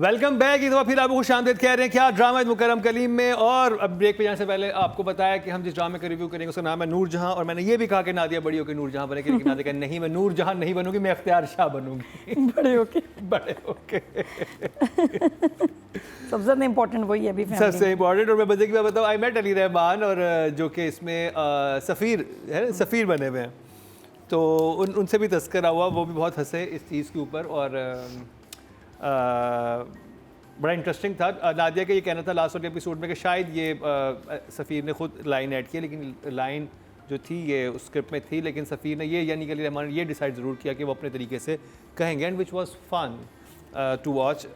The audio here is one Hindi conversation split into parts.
Welcome back. इस बार फिर आपको खुश आमदीद कह रहे हैं क्या ड्रामा मुकरम कलीम में। और अब ब्रेक पे जाने से पहले आपको बताया कि हम जिस ड्रामे का रिव्यू करेंगे उसका नाम है नूरजहां। और मैंने ये भी कहा कि नादिया बड़ी होकर नूरजहां बनेगी, लेकिन नादिया कहा नहीं, मैं नूरजहां नहीं बनूंगी, मैं इख्तियार शाह बनूंगी। बड़े होके बड़े होके सबसे ज़्यादा इंपॉर्टेंट वही है अभी सबसे इंपॉर्टेंट। और मैं मजे की बात बताऊँ, आई मेट अली रहमान, और जो कि इसमें सफ़ीर है, सफ़ीर बने हुए हैं, तो उनसे भी तस्करा हुआ, वो भी बहुत हंसे इस चीज़ के ऊपर। और बड़ा इंटरेस्टिंग था। नादिया का ये कहना था लास्ट वाले एपिसोड में कि शायद ये सफ़ीर ने खुद लाइन ऐड की, लेकिन लाइन जो थी ये उस स्क्रिप्ट में थी, लेकिन सफ़ीर ने ये यानी कि रहमान ने ये डिसाइड ज़रूर किया कि वो अपने तरीके से कहेंगे, and which was fun to watch.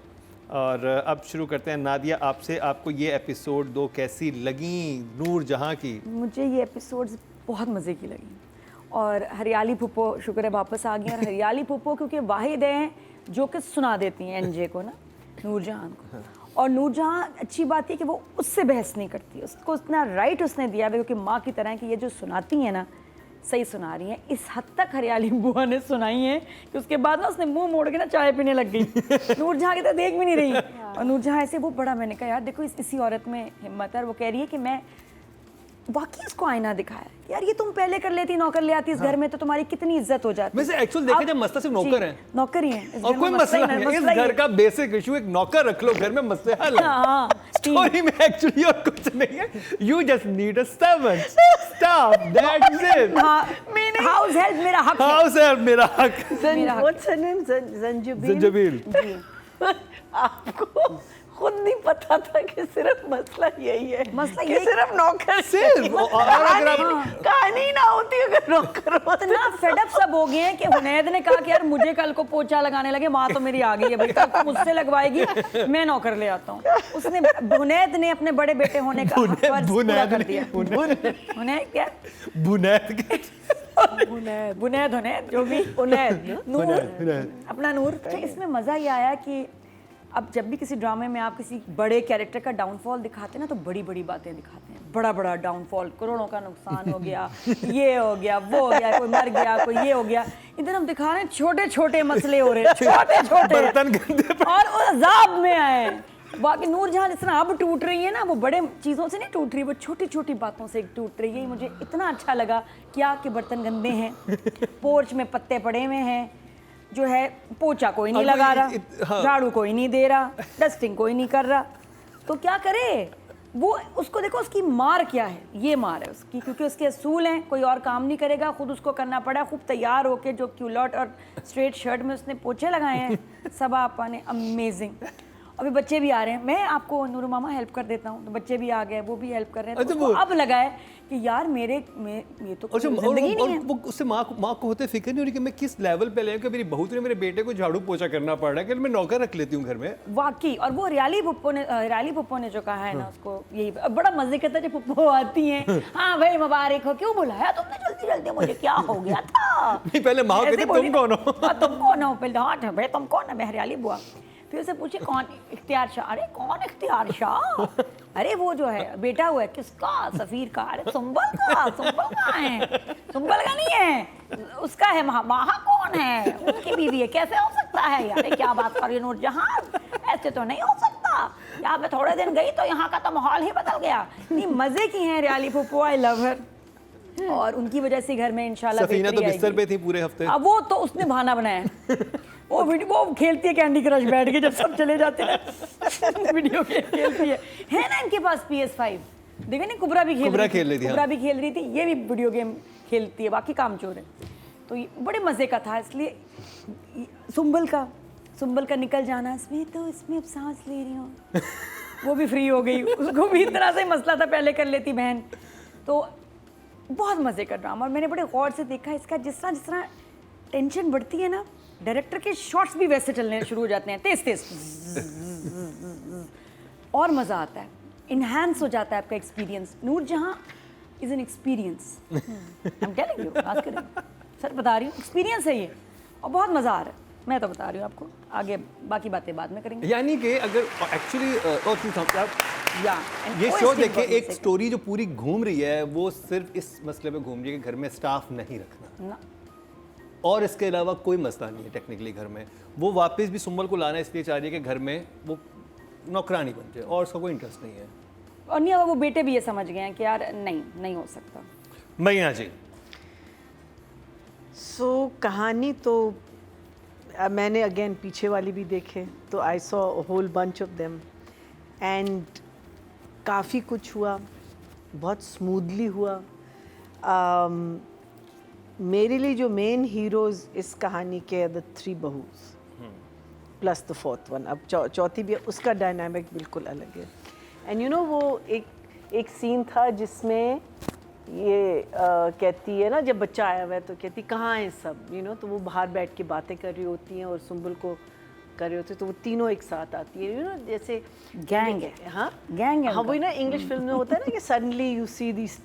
और अब शुरू करते हैं नादिया आपसे, आपको ये एपिसोड 2 कैसी लगी नूरजहां की? मुझे ये एपिसोड्स बहुत मज़े की लगी। और हरियाली फुप्पो शुक्र है वापस आ गई। और हरियाली फुप्पो क्योंकि वाहिद हैं जो कि सुना देती हैं एनजे को ना, नूरजहां को। और नूरजहां अच्छी बात है कि वो उससे बहस नहीं करती, उसको इतना राइट उसने दिया है क्योंकि माँ की तरह कि ये जो सुनाती हैं ना सही सुना रही हैं। इस हद तक हरियाली बुआ ने सुनाई है कि उसके बाद ना उसने मुंह मोड़ के ना चाय पीने लग गई। नूरजहां की तो देख भी नहीं रही। और नूरजहां ऐसे वो बड़ा, मैंने कहा यार देखो इसी औरत में हिम्मत है। और वो कह रही है कि मैं वाकई उसको आईना दिखाया यार, ये तुम पहले कर लेती, नौकर ले आती इस घर में तो तुम्हारी कितनी इज्जत हो जाती। वैसे एक्चुअल देखा जब मसला सिर्फ नौकर है, नौकर ही है और कोई मसला नहीं है। इस घर का बेसिक इशू एक नौकर रख लो घर में, मसले हल है। स्टोरी में एक्चुअली और कुछ नहीं है, you just need a servant, staff, that's it. House help मेरा हक है। हाउस हेल्प मेरा हक। What's her name? जंजबील। आपको खुद नहीं पता था कि सिर्फ मसला यही है, मसला कि यही सिर्फ नौकर सिर्फ कहानी ना होती अगर नौकर होता। इतना फेडअप सब हो गए हैं कि हुनैद ने कहा कि यार मुझे कल को पोछा लगाने लगे, माँ तो मेरी आ गई है भाई, कल को मुझसे लगवाएगी, मैं नौकर ले आता हूँ। उसने हुनैद ने अपने बड़े बेटे होने का फर्ज पूरा कर दिया। हुनैद क्या? बुनैद जो भी नूर अपना नूर। अच्छा इसमें मज़ा ये आया कि अब जब भी किसी ड्रामे में आप किसी बड़े कैरेक्टर का डाउनफॉल दिखाते हैं ना तो बड़ी बड़ी बातें दिखाते हैं, बड़ा बड़ा डाउनफॉल, करोड़ों का नुकसान हो गया, ये हो गया, वो हो गया, कोई मर गया, कोई ये हो गया। इधर हम दिखा रहे हैं छोटे छोटे मसले हो रहे हैं, छोटे छोटे बर्तन गंदे और वो अजाब में आए। बाकी नूरजहां जिस तरह अब टूट रही है ना, वो बड़े चीज़ों से नहीं टूट रही, वो छोटी छोटी बातों से टूट रही है। मुझे इतना अच्छा लगा क्या कि बर्तन गंदे हैं, पोर्च में पत्ते पड़े हुए हैं, जो है पोछा कोई नहीं लगा रहा, झाड़ू कोई नहीं दे रहा, डस्टिंग कोई नहीं कर रहा, तो क्या करे वो? उसको देखो उसकी मार क्या है, ये मार है उसकी, क्योंकि उसके असूल हैं, कोई और काम नहीं करेगा, खुद उसको करना पड़ा। खूब तैयार होके जो क्यूलॉट और स्ट्रेट शर्ट में उसने पोछे लगाए हैं, सब आपा ने अमेजिंग। अभी बच्चे भी आ रहे हैं, मैं आपको नूर मामा हेल्प कर देता हूँ, तो बच्चे भी आ गए, वो भी हेल्प कर रहे हैं। तो उसको अब लगा है कि यार ये तो जिंदगी नहीं है। वो उससे माँ को होते फिक्र नहीं हो रही कि मैं किस लेवल पे ले, कि मेरी बहू ने मेरे बेटे को झाड़ू पोछा करना पड़ रहा है, कि मैं नौकर रख लेती हूँ घर में। वाकई। और वो हरियाली पुप्पो ने जो कहा है ना, उसको यही बड़ा मजे करता है जब पुप्पो आती हैं, हाँ भाई मुबारक हो, क्यों बुलाया तुमने जल्दी जल्दी, मुझे क्या हो गया था? नहीं पहले माँ कहती तुम कौन हो? तुम कौन हो? पहले हाँ भाई तुम कौन है? मैं हरियाली बुआ। फिर उसे पूछे कौन? इख्तियार शाह। अरे कौन इख्तियार शाह? अरे वो जो है बेटा हुआ है किसका? सफ़ीर का। अरे सुंबल का है? सुंबल का नहीं है, उसका है। माहा कौन है? उनकी बीवी है। कैसे हो सकता है? अरे क्या बात कर रही नूरजहां, ऐसे तो नहीं हो सकता। यहाँ पे थोड़े दिन गई तो यहाँ का तो माहौल ही बदल गया। नहीं मज़े की हैं रियाली फुप्पो, आई लव हर। और उनकी वजह से घर में इंशाल्लाह सफीना तो बिस्तर पे थी पूरे हफ्ते। अब वो तो उसने बहाना बनाया। वो खेलती है कैंडी क्रश बैठ के, जब सब चले जाते हैं वीडियो गेम खेलती है ना। इनके पास PS5 देखा नहीं, कुबरा भी खेल रही थी, ये भी वीडियो गेम खेलती है, बाकी काम चोर है। तो ये बड़े मज़े का था। इसलिए सुंबल का निकल जाना, इसमें अब सांस ले रही हूँ, वो भी फ्री हो गई, उसको भी इतना से मसला था, पहले कर लेती बहन। तो बहुत मज़े का ड्रामा। और मैंने बड़े गौर से देखा इसका, जिस तरह टेंशन बढ़ती है ना, डायरेक्टर के शॉट्स भी वैसे चलने शुरू हो जाते हैं, तेज और मज़ा आता है, इन्हांस हो जाता है आपका experience. Noorjahan is an experience, I am telling you, सच बता रही हूँ, एक्सपीरियंस है ये, और बहुत मज़ा आ रहा है। मैं तो बता रही हूँ आपको, आगे बाकी बातें बाद में करेंगे। यानी कि अगर एक्चुअली ये शो देखें, एक स्टोरी जो पूरी घूम रही है वो सिर्फ इस मसले में घूम रही है कि घर में स्टाफ नहीं रखना, और इसके अलावा कोई मसला नहीं है टेक्निकली घर में। वो वापस भी सुंबल को लाना इसलिए चाह रही है कि घर में वो नौकरानी बन जाए और उसका कोई इंटरेस्ट नहीं है। और नहीं, वो बेटे भी ये समझ गए हैं कि यार नहीं हो सकता। मैया जी। सो कहानी तो मैंने अगेन पीछे वाली भी देखे तो I saw whole bunch of them and काफ़ी कुछ हुआ, बहुत स्मूथली हुआ। मेरे लिए जो मेन हीरोज़ इस कहानी के द 3 बहूज प्लस द 4th वन, अब चौथी भी, उसका डायनामिक बिल्कुल अलग है। एंड यू नो वो एक सीन था जिसमें ये कहती है ना, जब बच्चा आया हुआ है तो कहती कहाँ है सब, यू नो, तो वो बाहर बैठ के बातें कर रही होती हैं और सुंबल को कर रहे होते, तो वो तीनों एक साथ आती है, यू नो, जैसे गैंग है। हाँ गैंग है हाँ, वही ना इंग्लिश फिल्म में होता है ना कि suddenly you see these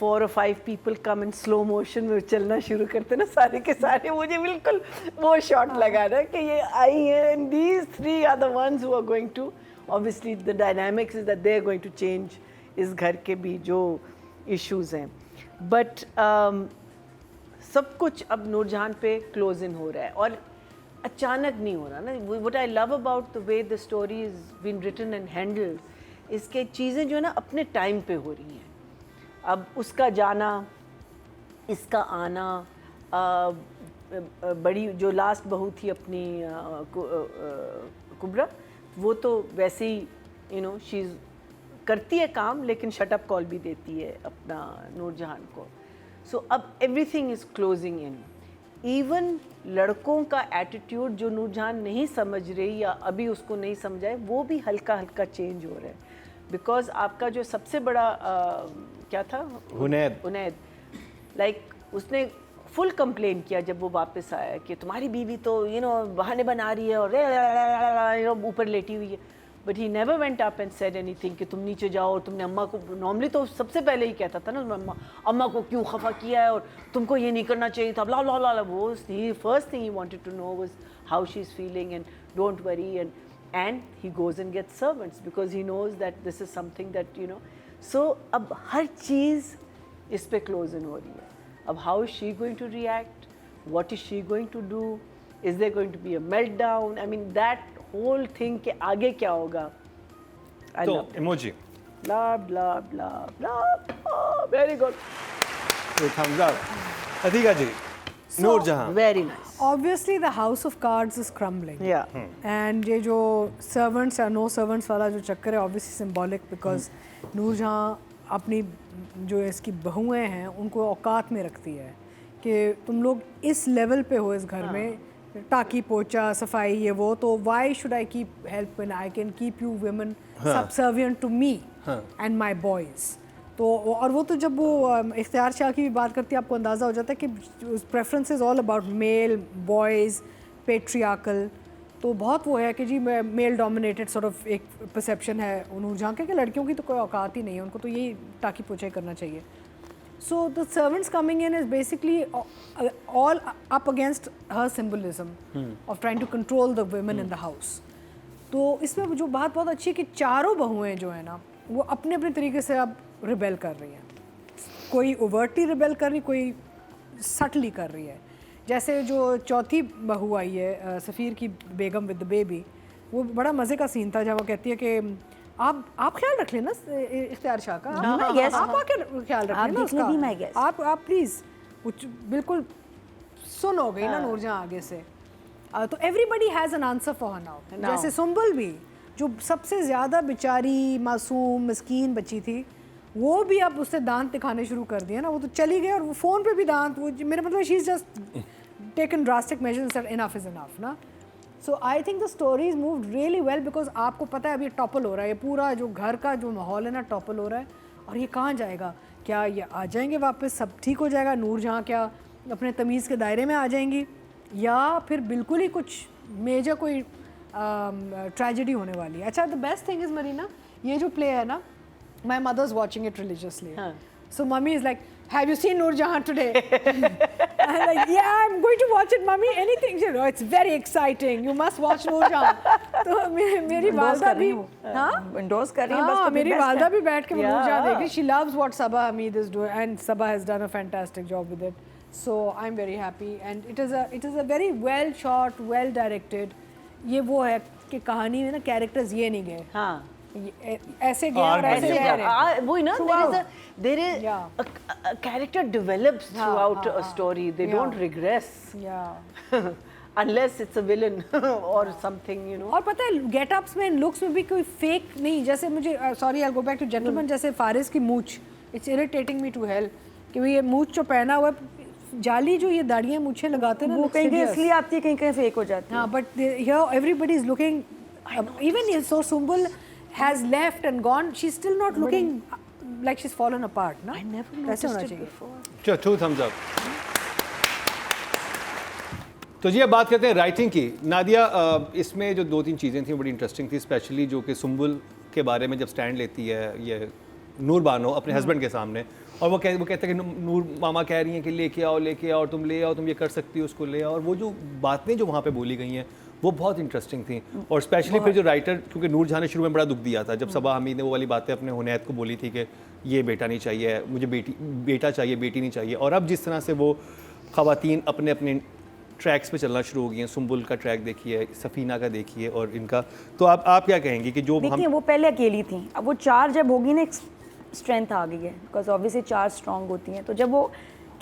4 or 5 people come in slow motion में चलना शुरू करते ना सारे के सारे। मुझे बिल्कुल वो शॉट लगा ना कि ये आई है and these 3 are the ones who are going to, obviously the dynamics is that they are going to change इस घर के भी जो इश्यूज हैं। बट सब कुछ अब नूरजहान पे क्लोज इन हो रहा है और अचानक नहीं हो रहा ना। What I love about the way the story is been written and handled, इसके चीज़ें जो है ना अपने टाइम पे हो रही हैं। अब उसका जाना, इसका आना, बड़ी जो लास्ट बहू थी अपनी कुबरा, वो तो वैसे ही यू नो शी करती है काम लेकिन शटअप कॉल भी देती है अपना नूरजहान को। सो अब everything is closing in. Even लड़कों का एटीट्यूड जो नूरजहान नहीं समझ रही या अभी उसको नहीं समझाए, वो भी हल्का हल्का चेंज हो रहा है। बिकॉज आपका जो सबसे बड़ा क्या था, हुनैद, लाइक उसने फुल कंप्लेन किया जब वो वापस आया कि तुम्हारी बीवी तो यू नो बहाने बना रही है और ऊपर लेटी हुई है। But he never went up and said anything कि तुम नीचे जाओ और तुमने अम्मा को, नॉर्मली तो सबसे पहले ही कहता था ना अम्मा को क्यों खफा किया है और तुमको ये नहीं करना चाहिए था, ब्ला ब्ला ब्ला। वो first thing he wanted to know was how she is feeling and don't worry and he goes and gets servants because he knows that this is something that you know. So अब हर चीज़ इस पे close in हो रही है। अब how is she going to react? What is she going to do? Is there going to be a meltdown? I mean that whole thing के आगे क्या होगा? तो emoji. Blah blah blah blah. Oh, very good. thumbs up. Atika ji, Noor Jahan. Very nice. Obviously the house of cards is crumbling. Yeah. And ये जो servants या no servants वाला जो चक्कर है obviously symbolic because नूरजहां अपनी जो इसकी बहुएं हैं उनको औकात में रखती है कि तुम लोग इस लेवल पे हो इस घर में, टाकी पोछा सफाई ये वो, तो why should I keep help when I can keep you women subservient to me and my boys. तो और वो तो जब वो इख्तियार शाह की भी बात करती है आपको अंदाज़ा हो जाता है कि preference is all about male boys patriarchal. तो बहुत वो है कि जी मेल डोमिनेटेड सॉर्ट ऑफ एक परसेप्शन है नूरजहां के कि लड़कियों की तो कोई औकात ही नहीं है, उनको तो यही टाकी पोछाई करना चाहिए। So the servants coming in is basically all up against her symbolism of trying to control the women in the house. तो इसमें जो बात बहुत अच्छी है कि चारों बहुएँ जो है ना वो अपने अपने तरीके से अब रिबेल कर रही हैं। कोई ओवर्टली रिबेल कर रही, कोई सटली कर रही है। जैसे जो चौथी बहू आई है सफ़ीर की बेगम विद द बेबी, वो बड़ा मज़े का सीन था जब वो कहती है कि आप ख्याल रख लेना इख्तियार शाह का, आप आके ख्याल रख लेना उसका, आप प्लीज़। कुछ बिल्कुल सुन हो गई ना नूरजहां आगे से। तो everybody has an answer for her now. जैसे सुंबल भी जो सबसे ज़्यादा बेचारी मासूम मिस्कीन बच्ची थी, वो भी अब उससे दांत दिखाने शुरू कर दिया ना। वो तो चली गई और वो फ़ोन पे भी दांत, वो मेरा मतलब she is just taken drastic measures that enough is enough ना। So I think the story is moved really well because आपको पता है अब ये टॉपल हो रहा है, ये पूरा जो घर का जो माहौल है ना टॉपल हो रहा है। और ये कहाँ जाएगा? क्या ये आ जाएंगे वापस, सब ठीक हो जाएगा, नूरजहां क्या अपने तमीज़ के दायरे में आ जाएंगी, या फिर बिल्कुल ही कुछ मेजर कोई ट्रेजेडी होने वाली है? अच्छा, the best thing is Marina, ये जो प्ले है ना, my mother's watching it religiously. So mummy is like, have you seen Noorjahan today? I'm like, yeah, I'm going to watch it, mummy. Anything, you know, it's very exciting. You must watch Noorjahan. तो मेरी वालदा भी इंडोर्स कर रही है, बस हाँ, तो मेरी वालदा भी बैठ के नूरजहां देख रही। She loves what Sabah Hamid is doing and Sabah has done a fantastic job with it. So I'm very happy, and it is a very well shot, well directed. ये वो है कि कहानी में ना characters ये नहीं गए, हाँ ऐसे गए और ऐसे जा रहे हैं. वही ना, there is Yeah. a character develops throughout a story. They don't regress Yeah. unless it's a villain or something, you know. और पता है गेटअप्स में, लुक्स में भी कोई फेक नहीं. जैसे मुझे sorry I go back to gentleman, जैसे फारिस की मूछ, it's irritating me to hell कि ये मूछ जो पहना हुआ है, जाली जो ये दाढ़ियाँ मूछें लगाते हैं ना, वो कहीं कहीं इसलिए आती है, कहीं कहीं फेक हो जाती है. हाँ, but here everybody is looking, even so Sumbul has left and gone, she is still not looking like she is fallen apart ना. I never ऐसे होना noticed it चाहिए. before. चलो 2 thumbs up. तो जी अब बात करते हैं राइटिंग की. नादिया, इसमें जो 2-3 चीज़ें थी बड़ी इंटरेस्टिंग थी, स्पेशली जो कि सुंबुल के बारे में जब स्टैंड लेती है ये नूर बानो अपने हस्बैंड के सामने, और वो कहते हैं कि नूर मामा कह रही हैं कि लेके आओ, तुम ले आओ, तुम ये कर सकती हो, उसको ले आओ. और वो जो बातें जो वहाँ पे बोली गई हैं वो बहुत इंटरेस्टिंग थी. और स्पेशली फिर जो राइटर, क्योंकि नूर जहाँ ने शुरू में बड़ा दुख दिया था जब सबा हमीद ने वो वाली बातें अपने हुनैत को बोली थी कि ये बेटा नहीं चाहिए, मुझे बेटा चाहिए, बेटी नहीं चाहिए. और अब जिस तरह से वो ख़वातीन अपने अपने ट्रैक्स पे चलना शुरू हो गई हैं, सुंबुल का ट्रैक देखिए, सफ़ीना का देखिए और इनका, तो आप क्या कहेंगी कि जो देखिए वो पहले अकेली थी, अब वो 4 जब होगी ना, एक स्ट्रेंथ आ गई है, बिकॉज ऑब्वियसली 4 स्ट्रांग होती हैं. तो जब वो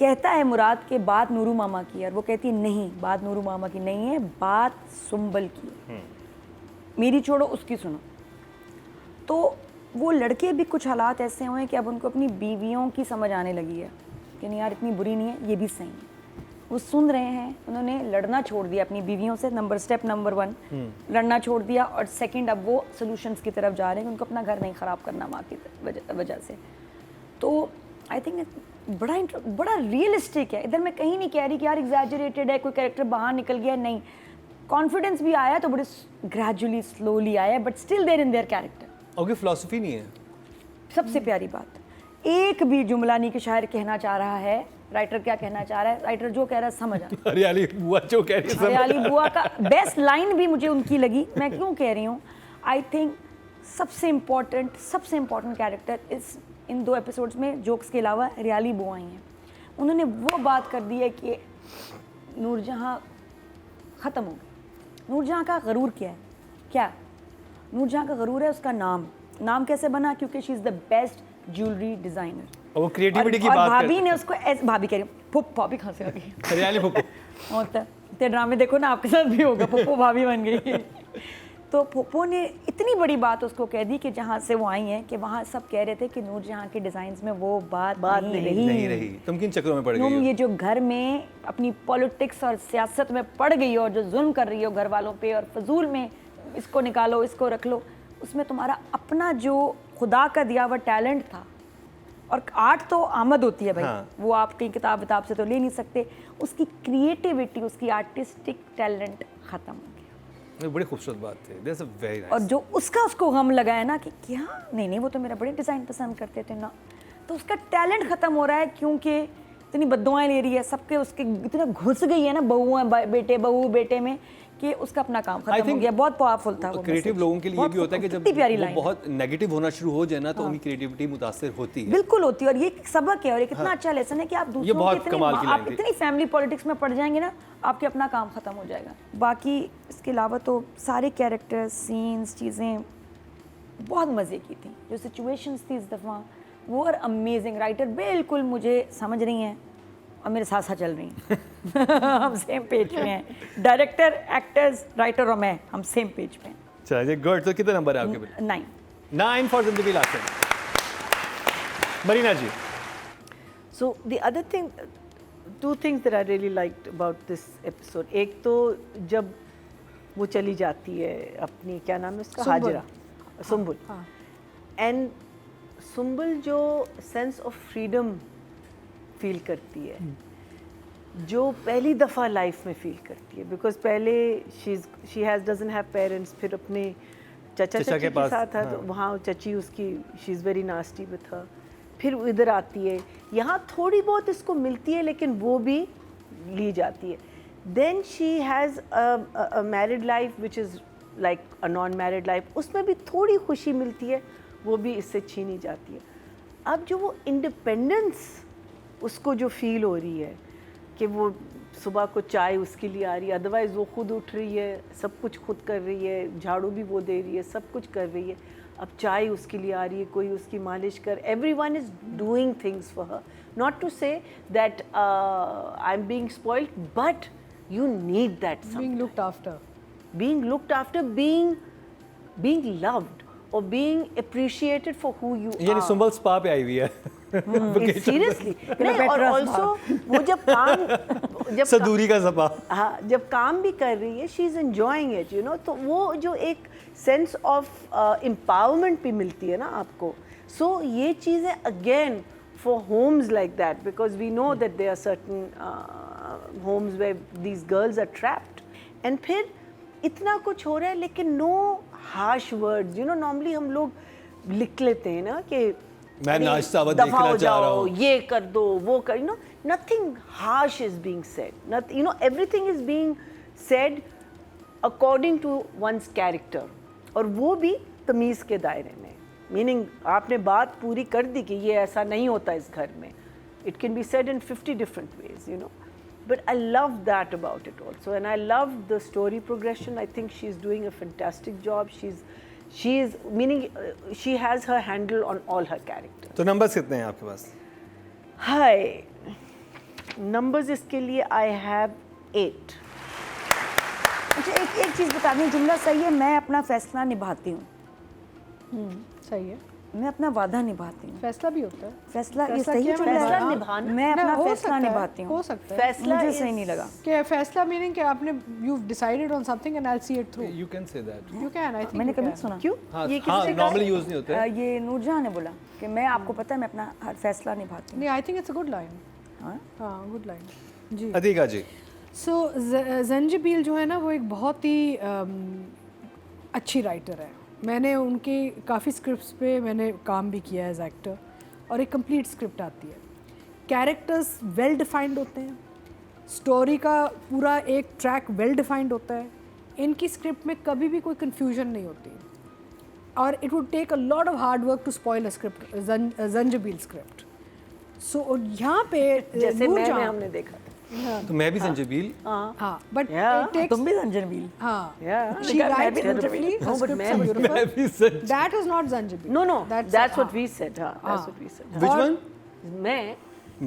कहता है मुराद के बात नूरू मामा की, और वो कहती है नहीं, बात नूरू मामा की नहीं है, बात सुंबल की है, मेरी छोड़ो उसकी सुनो. तो वो लड़के भी कुछ हालात ऐसे हुए हैं कि अब उनको अपनी बीवियों की समझ आने लगी है कि नहीं यार इतनी बुरी नहीं है, ये भी सही है. वो सुन रहे हैं, उन्होंने लड़ना छोड़ दिया अपनी बीवियों से. स्टेप नंबर 1 लड़ना छोड़ दिया, और सेकंड अब वो सॉल्यूशंस की तरफ जा रहे हैं कि उनको अपना घर नहीं ख़राब करना माँ की वजह से. तो आई थिंक बड़ा रियलिस्टिक है. इधर मैं कहीं नहीं कह रही कि यार एग्जैजरेटेड है, कोई कैरेक्टर बाहर निकल गया, नहीं. कॉन्फिडेंस भी आया तो बड़े ग्रेजुअली स्लोली आया, but still there in their character. और कोई फिलॉसफी नहीं है. सबसे प्यारी बात, एक भी जुमला नहीं कि शायर कहना चाह रहा है, राइटर क्या कहना चाह रहा है, राइटर जो कह रहा है समझ आ. हरियाली बुआ जो कह रही है, हरियाली बुआ का बेस्ट लाइन भी मुझे उनकी लगी. मैं क्यों कह रही हूँ, आई थिंक सबसे इम्पोर्टेंट कैरेक्टर इस इन 2 एपिसोड्स में जोक्स के अलावा हरियाली बुआ ही हैं. उन्होंने वो बात कर दी है कि नूरजहाँ ख़त्म हो गई. नूरजहाँ का गरूर क्या नूरजहाँ का गरूर है उसका नाम कैसे बना, क्योंकि she is the best jewellery designer. और वो क्रिएटिविटी की और बात भाभी ने उसको भाभी कह रही हूँ, भाभी कहाँ से आ गई, हरियाली फुप्पो होता है ड्रामे देखो ना, आपके साथ भी होगा, पप्पो भाभी बन गई. तो पप्पो ने इतनी बड़ी बात उसको कह दी कि जहाँ से वो आई हैं कि वहाँ सब कह रहे थे कि नूरजहाँ के डिज़ाइंस में वो बात नहीं रही. तुम किन चक्करों में पड़ गई तुम हो? ये जो घर में अपनी पॉलिटिक्स और सियासत में पड़ गई हो, जो जुल्म कर रही हो घर वालों पे, और फजूल में इसको निकालो, इसको रख लो, उसमें तुम्हारा अपना जो खुदा का दिया हुआ टैलेंट था. और आर्ट तो आमद होती है भाई, हाँ. वो आप कहीं किताब से तो ले नहीं सकते. उसकी क्रिएटिविटी, उसकी आर्टिस्टिक टैलेंट ख़त्म हो गया. ये बड़ी खूबसूरत बात थी. That's a very nice. और जो उसको गम लगा है ना कि क्या नहीं वो तो मेरा बड़े डिज़ाइन पसंद करते थे ना, तो उसका टैलेंट ख़त्म हो रहा है क्योंकि इतनी बद्दुआएं ले रही है सबके, उसके इतना घुस गई है ना बहू बेटे में कि उसका अपना काम खत्म हो गया. बहुत पावरफुल था वो. क्रिएटिव लोगों के लिए ये भी होता है कि जब वो बहुत नेगेटिव होना शुरू हो जाए ना, तो उनकी क्रिएटिविटी मुतासिर होती है. बिल्कुल होती है. और ये एक सबक है और एक इतना अच्छा लेसन है कि आप दूसरों के आप इतनी फैमिली पॉलिटिक्स में पड़ जाएंगे ना, आपके अपना काम खत्म हो जाएगा. बाकी इसके अलावा तो सारे कैरेक्टर्स, सीन्स, चीज़ें बहुत मज़े की थी. जो सिचुएशंस थी इस दफ़ा वो और अमेजिंग. राइटर बिल्कुल मुझे समझ रही हैं और मेरे साथ चल रही हैं. हम सेम पेज पे हैं. डायरेक्टर, एक्टर्स, राइटर और मैं, हम सेम पेज पे हैं. चलिए गुड. तो कितने नंबर है आपके बिल? 9 फॉर जिंदगी लासन. Marina ji. So the other thing, 2 things that I really liked about this episode. एक तो जब वो चली जाती है अपनी, क्या नाम है उसका, हाजरा, सुंबुल. एंड सुंबुल जो सेंस ऑफ फ्रीडम फील करती है, जो पहली दफ़ा लाइफ में फील करती है, बिकॉज पहले शी डजंट हैव पेरेंट्स, फिर अपने चाचा के साथ है, तो वहाँ चची उसकी, she is very nasty with her. फिर इधर आती है, यहाँ थोड़ी बहुत इसको मिलती है लेकिन वो भी ली जाती है. Then she has a married life which is like a non married life, उसमें भी थोड़ी खुशी मिलती है, वो भी इससे छीनी जाती है. अब जो वो इंडिपेंडेंस उसको जो फील हो रही है, कि वो सुबह को चाय उसके लिए आ रही है, अदरवाइज़ वो खुद उठ रही है, सब कुछ खुद कर रही है, झाड़ू भी वो दे रही है, सब कुछ कर रही है। अब चाय उसके लिए आ रही है, कोई उसकी मालिश कर, everyone is doing things for her. Not to say that I'm being spoiled, but you need that sometimes. Being looked after. Being looked after, being loved or being appreciated for who you यानी are. सुंबल स्पा पे आई हुई है सीरियसली नहीं, और ऑल्सो वो जब सदूरी का सपा। हाँ, जब काम भी कर रही है, she is enjoying it, you know, तो वो जो एक सेंस ऑफ एम्पावरमेंट भी मिलती है ना आपको। सो ये चीज़ें again for homes like that, because we know that there are certain homes where these girls are trapped, and फिर इतना कुछ हो रहा है लेकिन no harsh words, you know. Normally हम लोग लिख लेते हैं ना कि मैं नाश्ता देखना चाह रहा हूँ, ये कर दो, वो कर, you know, nothing harsh is being said. Not, you know, everything is being said according to one's character. और वो भी तमीज़ के दायरे में, मीनिंग आपने बात पूरी कर दी कि ये ऐसा नहीं होता इस घर में. It can be said in 50 different ways, you know. But I love that about it also, and I love the story progression. I think she's doing a fantastic job. She is meaning she has her handle on all her characters. तो नंबर्स कितने हैं आपके पास? Hi, numbers इसके लिए I have 8. अच्छा, एक चीज़ बता दें, जुमला सही है, मैं अपना फैसला निभाती हूँ. सही है, मैं अपना वादा निभाती हूँ. फैसला भी होता है. फैसला ये फैसला सही किया जुमला फैसला है. निभाना. मैं अपना हो फैसला सकता है, निभाती हूँ. हो सकता है. फैसला मुझे is- सही नहीं लगा. कि फैसला मीनिंग कि आपने you've decided on something and I'll see it through. You can say that. You can, I think. मैंने you कभी can. नहीं सुना. क्यों? हाँ, ये हाँ, किसने कहा? नॉर्मली यूज नहीं होते हैं. ये नूरजहां ने बोला कि मैं आपको पता है मैं अपना हर फैसला निभाती हूँ. नहीं, I think it's a good line. हाँ? हाँ, good line. जी. अतिका जी, सो जंजीबील जो है ना, वो एक बहुत ही अच्छी राइटर है. मैंने उनके काफ़ी स्क्रिप्ट्स पे मैंने काम भी किया है एज एक्टर, और एक कंप्लीट स्क्रिप्ट आती है. कैरेक्टर्स वेल डिफाइंड होते हैं, स्टोरी का पूरा एक ट्रैक वेल डिफाइंड होता है. इनकी स्क्रिप्ट में कभी भी कोई कन्फ्यूजन नहीं होती, और it would take a lot of hard work to spoil a script, Zanjabeel script. So यहाँ पे जैसे मैं नूरजहां- हमने देखा था. तो मैं भी संजबील. हाँ, बट Yeah. it takes तुम भी जंजीबील. हाँ. Yeah. She writes beautifully. Her No, but scripts मैं are भी- beautiful. मैं भी संजबील. That is not Zanjabil. No, no, that's what हाँ. we said. हाँ, that's what we said. Which one?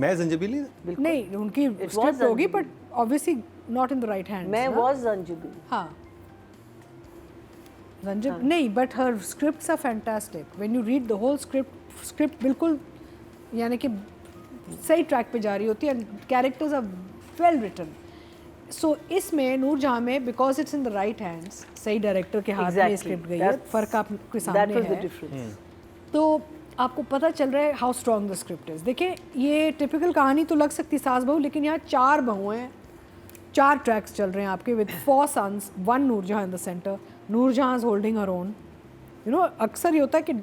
मैं संजबील ही. नहीं, उनकी was स्क्रिप्ट होगी, Zanjabil. but obviously not in the right hands. मैं ना? was Zanjabil. हाँ. Zanjabil नहीं, but her scripts are fantastic. When you read the whole script बिल्कुल यानी कि सही ट्रैक पे जा रही होती है, and characters are well written. So इसमें नूरजहां में because it's in the right hands, सही डायरेक्टर के हाथ में Exactly. स्क्रिप्ट गई है, That's- फर्क आपके That सामने was the है. difference. तो आपको पता चल रहा है how strong the script is. देखिए, ये टिपिकल कहानी तो लग सकती है सास बहू, लेकिन यहाँ 4 बहुएं हैं, 4 ट्रैक्स चल रहे हैं आपके with 4 sons, 1 Noorjahan in the center. Noorjahan is holding her own. You know, अक्सर ये होता है कि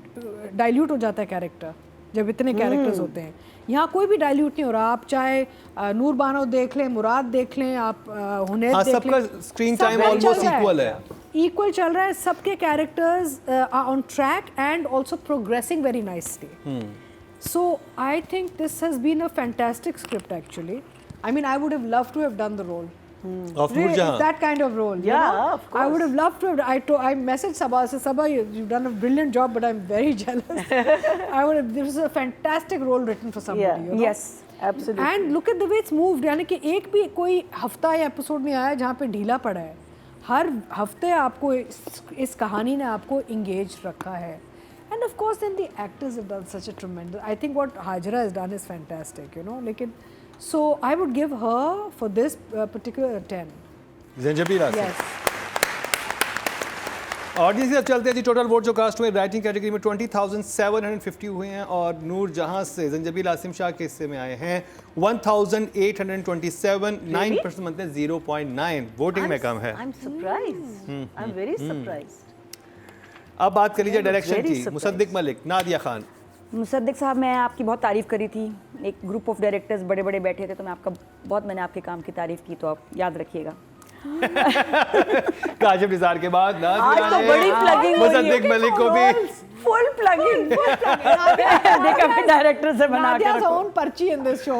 डाइल्यूट हो जाता है कैरेक्टर जब इतने कैरेक्टर्स होते हैं. यहाँ कोई भी डाइल्यूट नहीं हो रहा. आप चाहे नूर बानो देख लें, मुराद देख लें, आप हुनैद हाँ, देख सबका लें, स्क्रीन सब टाइम चल ऑलमोस्ट रहा है. इक्वल है. इक्वल चल रहा है. सबके characters are on track and also progressing very nicely. So I think this has been a fantastic script actually. I mean, I would have loved to have done the role. Of Noorjahan. That kind of role. you Yeah, know? of course. I would have loved to have. I messaged Sabah. I said, Sabah, you've done a brilliant job, but I'm very jealous. I would have. This is a fantastic role written for somebody. Yeah. You know? Yes. Absolutely. And look at the way it's moved. यानी कि एक भी कोई हफ्ता या एपिसोड नहीं आया जहाँ पे ढीला पड़ा है. हर हफ्ते आपको इस कहानी ने आपको engaged रखा है. And of course, then the actors have done such a tremendous. I think what Hajra has done is fantastic. You know, लेकिन so I would give her for this particular 10. Zanjabeel Asif. Yes. Audience अब चलते हैं जी. टोटल वोट जो कास्ट हुए राइटिंग कैटेगरी में 20,750 हुए हैं, और नूरजहां से संजबील आसिम शाह के हिस्से में आए हैं 1,827. 9% बनते हैं 0.9. वोटिंग में कम है. I'm surprised. I'm very surprised. अब बात कर लीजिए I was डायरेक्शन very की. surprised. मुसद्दिक मलिक, नादिया खान. मुसद्दिक साहब, मैं आपकी बहुत तारीफ़ करी थी. एक ग्रुप ऑफ डायरेक्टर्स बड़े बड़े बैठे थे, तो मैंने आपके काम की तारीफ़ की, तो आप याद रखिएगा. काशिफ निज़ार के बाद आज तो बड़ी plugging हो रही है. मुसद्दिक मलिक को भी फुल प्लग इन देखा मैं डायरेक्टर से बना के Nadia's रखूं। own पर्ची in this show.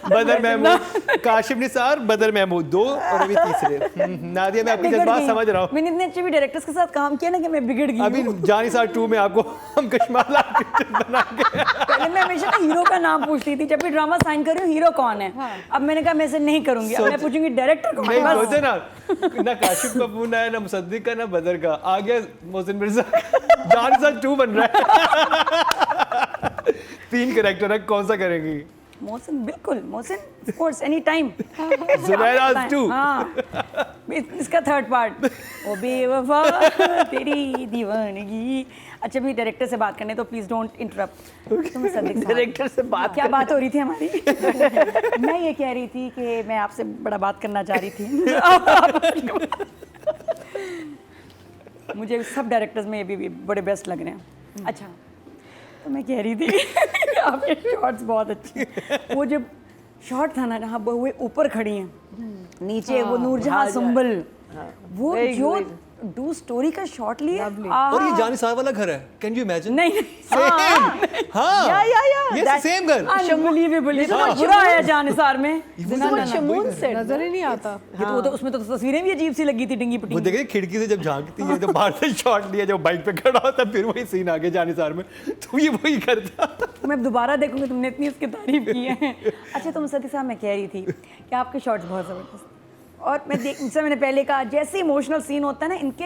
बदर महमूद, काशिफ निसार, बदर महमूद 2 और अभी तीसरे। नादिया मैं आपकी बिगड़ जज्बात गई। समझ रहा हूँ। मैंने इतने अच्छे भी डायरेक्टर्स के साथ काम किया ना कि मैं बिगड़ गई अभी हूँ। जानी सार 2 में आपको हम कश्माला बना के पहले मैं हमेशा ना हीरो का नाम पूछती थी, जब भी ड्रामा साइन कर रही हूँ हीरो कौन है। अब मैंने कहा मैं ऐसे नहीं करूंगी, अब मैं पूछूंगी डायरेक्टर कौन नहीं है बस। सोचे ना काशिफ का फोन आया, ना मुसद्दिक का, ना बदर का, आ गया मोहसिन मिर्जा। जानी सार 2 बन रहा है। 3 कैरेक्टर है, कौन सा करेंगी? मोहसिन, बिल्कुल Mohsin, of course any time. Zubairaj 2। हाँ, इसका थर्ड पार्ट, ओ बेवफा तेरी दीवानगी। अच्छा भी डायरेक्टर से बात करने तो प्लीज डोंट इंटरप्ट। डायरेक्टर से बात क्या बात हो रही थी हमारी? मैं ये कह रही थी कि मैं आपसे बड़ा बात करना चाह रही थी। मुझे सब डायरेक्टर्स में ये भी बड़े बेस्ट लग रहे हैं। अच्छा, तो मैं कह रही थी आपके शॉट्स बहुत अच्छे हैं। वो जब शॉट था ना जहाँ बहुएं ऊपर खड़ी हैं, नीचे वो नूरजहां सुंबल, वो जो डू स्टोरी का शॉट लिए, और ये जानी सार वाला घर है, कैन यू इमेजिन? नहीं सेम। हाँ ये सेम घर। अनबिलीवेबल, इतना बुरा आया जानिसार में। शमून से नजर ही नहीं आता। ये तो वो तो उसमें तो तस्वीरें भी अजीब सी लगी थी, डिंगी वो पिटिंगी। देखे खिड़की से जब झांकती है, जब बाहर से शॉट लिया, जब बाइक पे खड़ा होता, फिर वही सीन आ गया जानी सार में, तो ये वही करता। मैं दोबारा देखूंगी, तुमने इतनी उसकी तारीफ की है। अच्छा, तो मुसद्दिक साहब मैं कह रही थी कि आपके शॉट्स बहुत ज़बरदस्त, और मैं जैसे मैंने पहले कहा, जैसे इमोशनल सीन होता है ना, इनके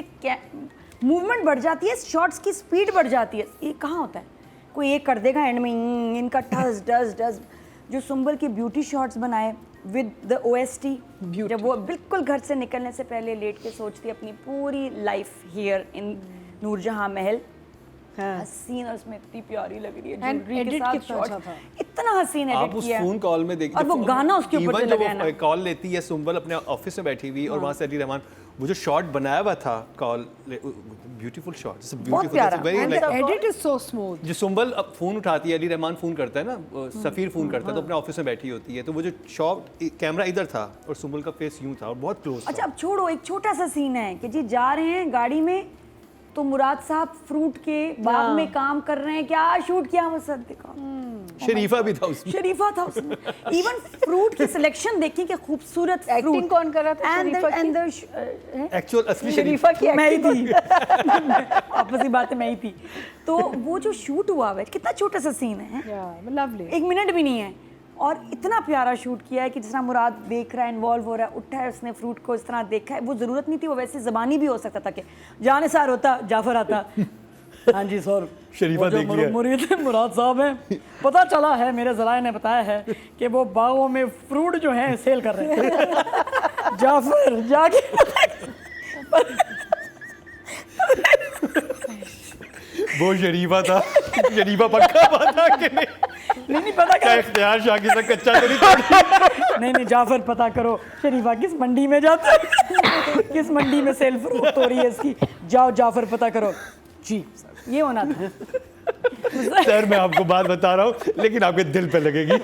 मूवमेंट बढ़ जाती है, शॉट्स की स्पीड बढ़ जाती है। ये कहाँ होता है, कोई एक कर देगा एंड में, इनका टस डस डस। जो सुंबल की ब्यूटी शॉट्स बनाए विद द OST, जब वो बिल्कुल घर से निकलने से पहले लेट के सोचती है अपनी पूरी लाइफ हियर इन नूरजहां महल, हसीन, और उसमें इतनी प्यारी लग रही है And ज्वेलरी के edit साथ कितना अच्छा शॉट, था। इतना हसीन आप एडिट उस किया। फोन कॉल में देखिए, और वो गाना उसके ऊपर Even चला जब गया ना। वो कॉल लेती है सुंबल अपने ऑफिस में बैठी हुई, और वहाँ से अली रहमान, वो जो शॉट बनाया हुआ था कॉल, ब्यूटीफुल शॉट, प्यारा। And the edit is so smooth. जो सुंबल अब फोन उठाती है, अली रहमान फोन करता है ना, सफीर फोन करता है, तो अपने ऑफिस में बैठी होती है, तो वो जो शॉट, कैमरा इधर था और सुंबल का फेस यूं था और बहुत क्लोज अच्छा, था। अब छोड़ो, एक छोटा सा सीन है कि जी जा रहे हैं गाड़ी में, तो मुराद साहब फ्रूट के बाग में काम कर रहे हैं। क्या शूट किया मुसद्दिक, शरीफा भी था उसमें। शरीफा था उसमें। इवन फ्रूट की सिलेक्शन देखी कि खूबसूरत एक्टिंग कौन कर रहा था शरीफा की? एक्चुअल असली शरीफा की मैं ही एक्टिंग थी। आपस की बात मैं ही थी। तो वो जो शूट हुआ है, कितना छोटा सा सीन है, Yeah, lovely. 1 मिनट भी नहीं है, और इतना प्यारा शूट किया है कि जिस तरह मुराद देख रहा है, इन्वॉल्व हो रहा है, उठा है उसने फ्रूट को, इस तरह देखा है। वो ज़रूरत नहीं थी, वो वैसे ज़बानी भी हो सकता था कि जानिसार होता, जाफर आता, हाँ जी सर, शरीफा देख लिया। मुरीद मुराद साहब हैं, पता चला है, मेरे ज़राए ने बताया है कि वो बागों में फ्रूट जो हैं सेल कर रहे हैं। जाफर जाके वो शरीफा था। शरीफा पक्का पता कि नहीं पता क्या इख्तियार शाकी सा कच्चा तो नहीं छोड़। नहीं जाफर पता करो शरीफा किस मंडी में जाता है, किस मंडी में सेल फ्रूट हो रही है इसकी, जाओ जाफर पता करो जी। ये होना था। सर मैं आपको बात बता रहा हूँ, लेकिन आपके दिल पे लगेगी।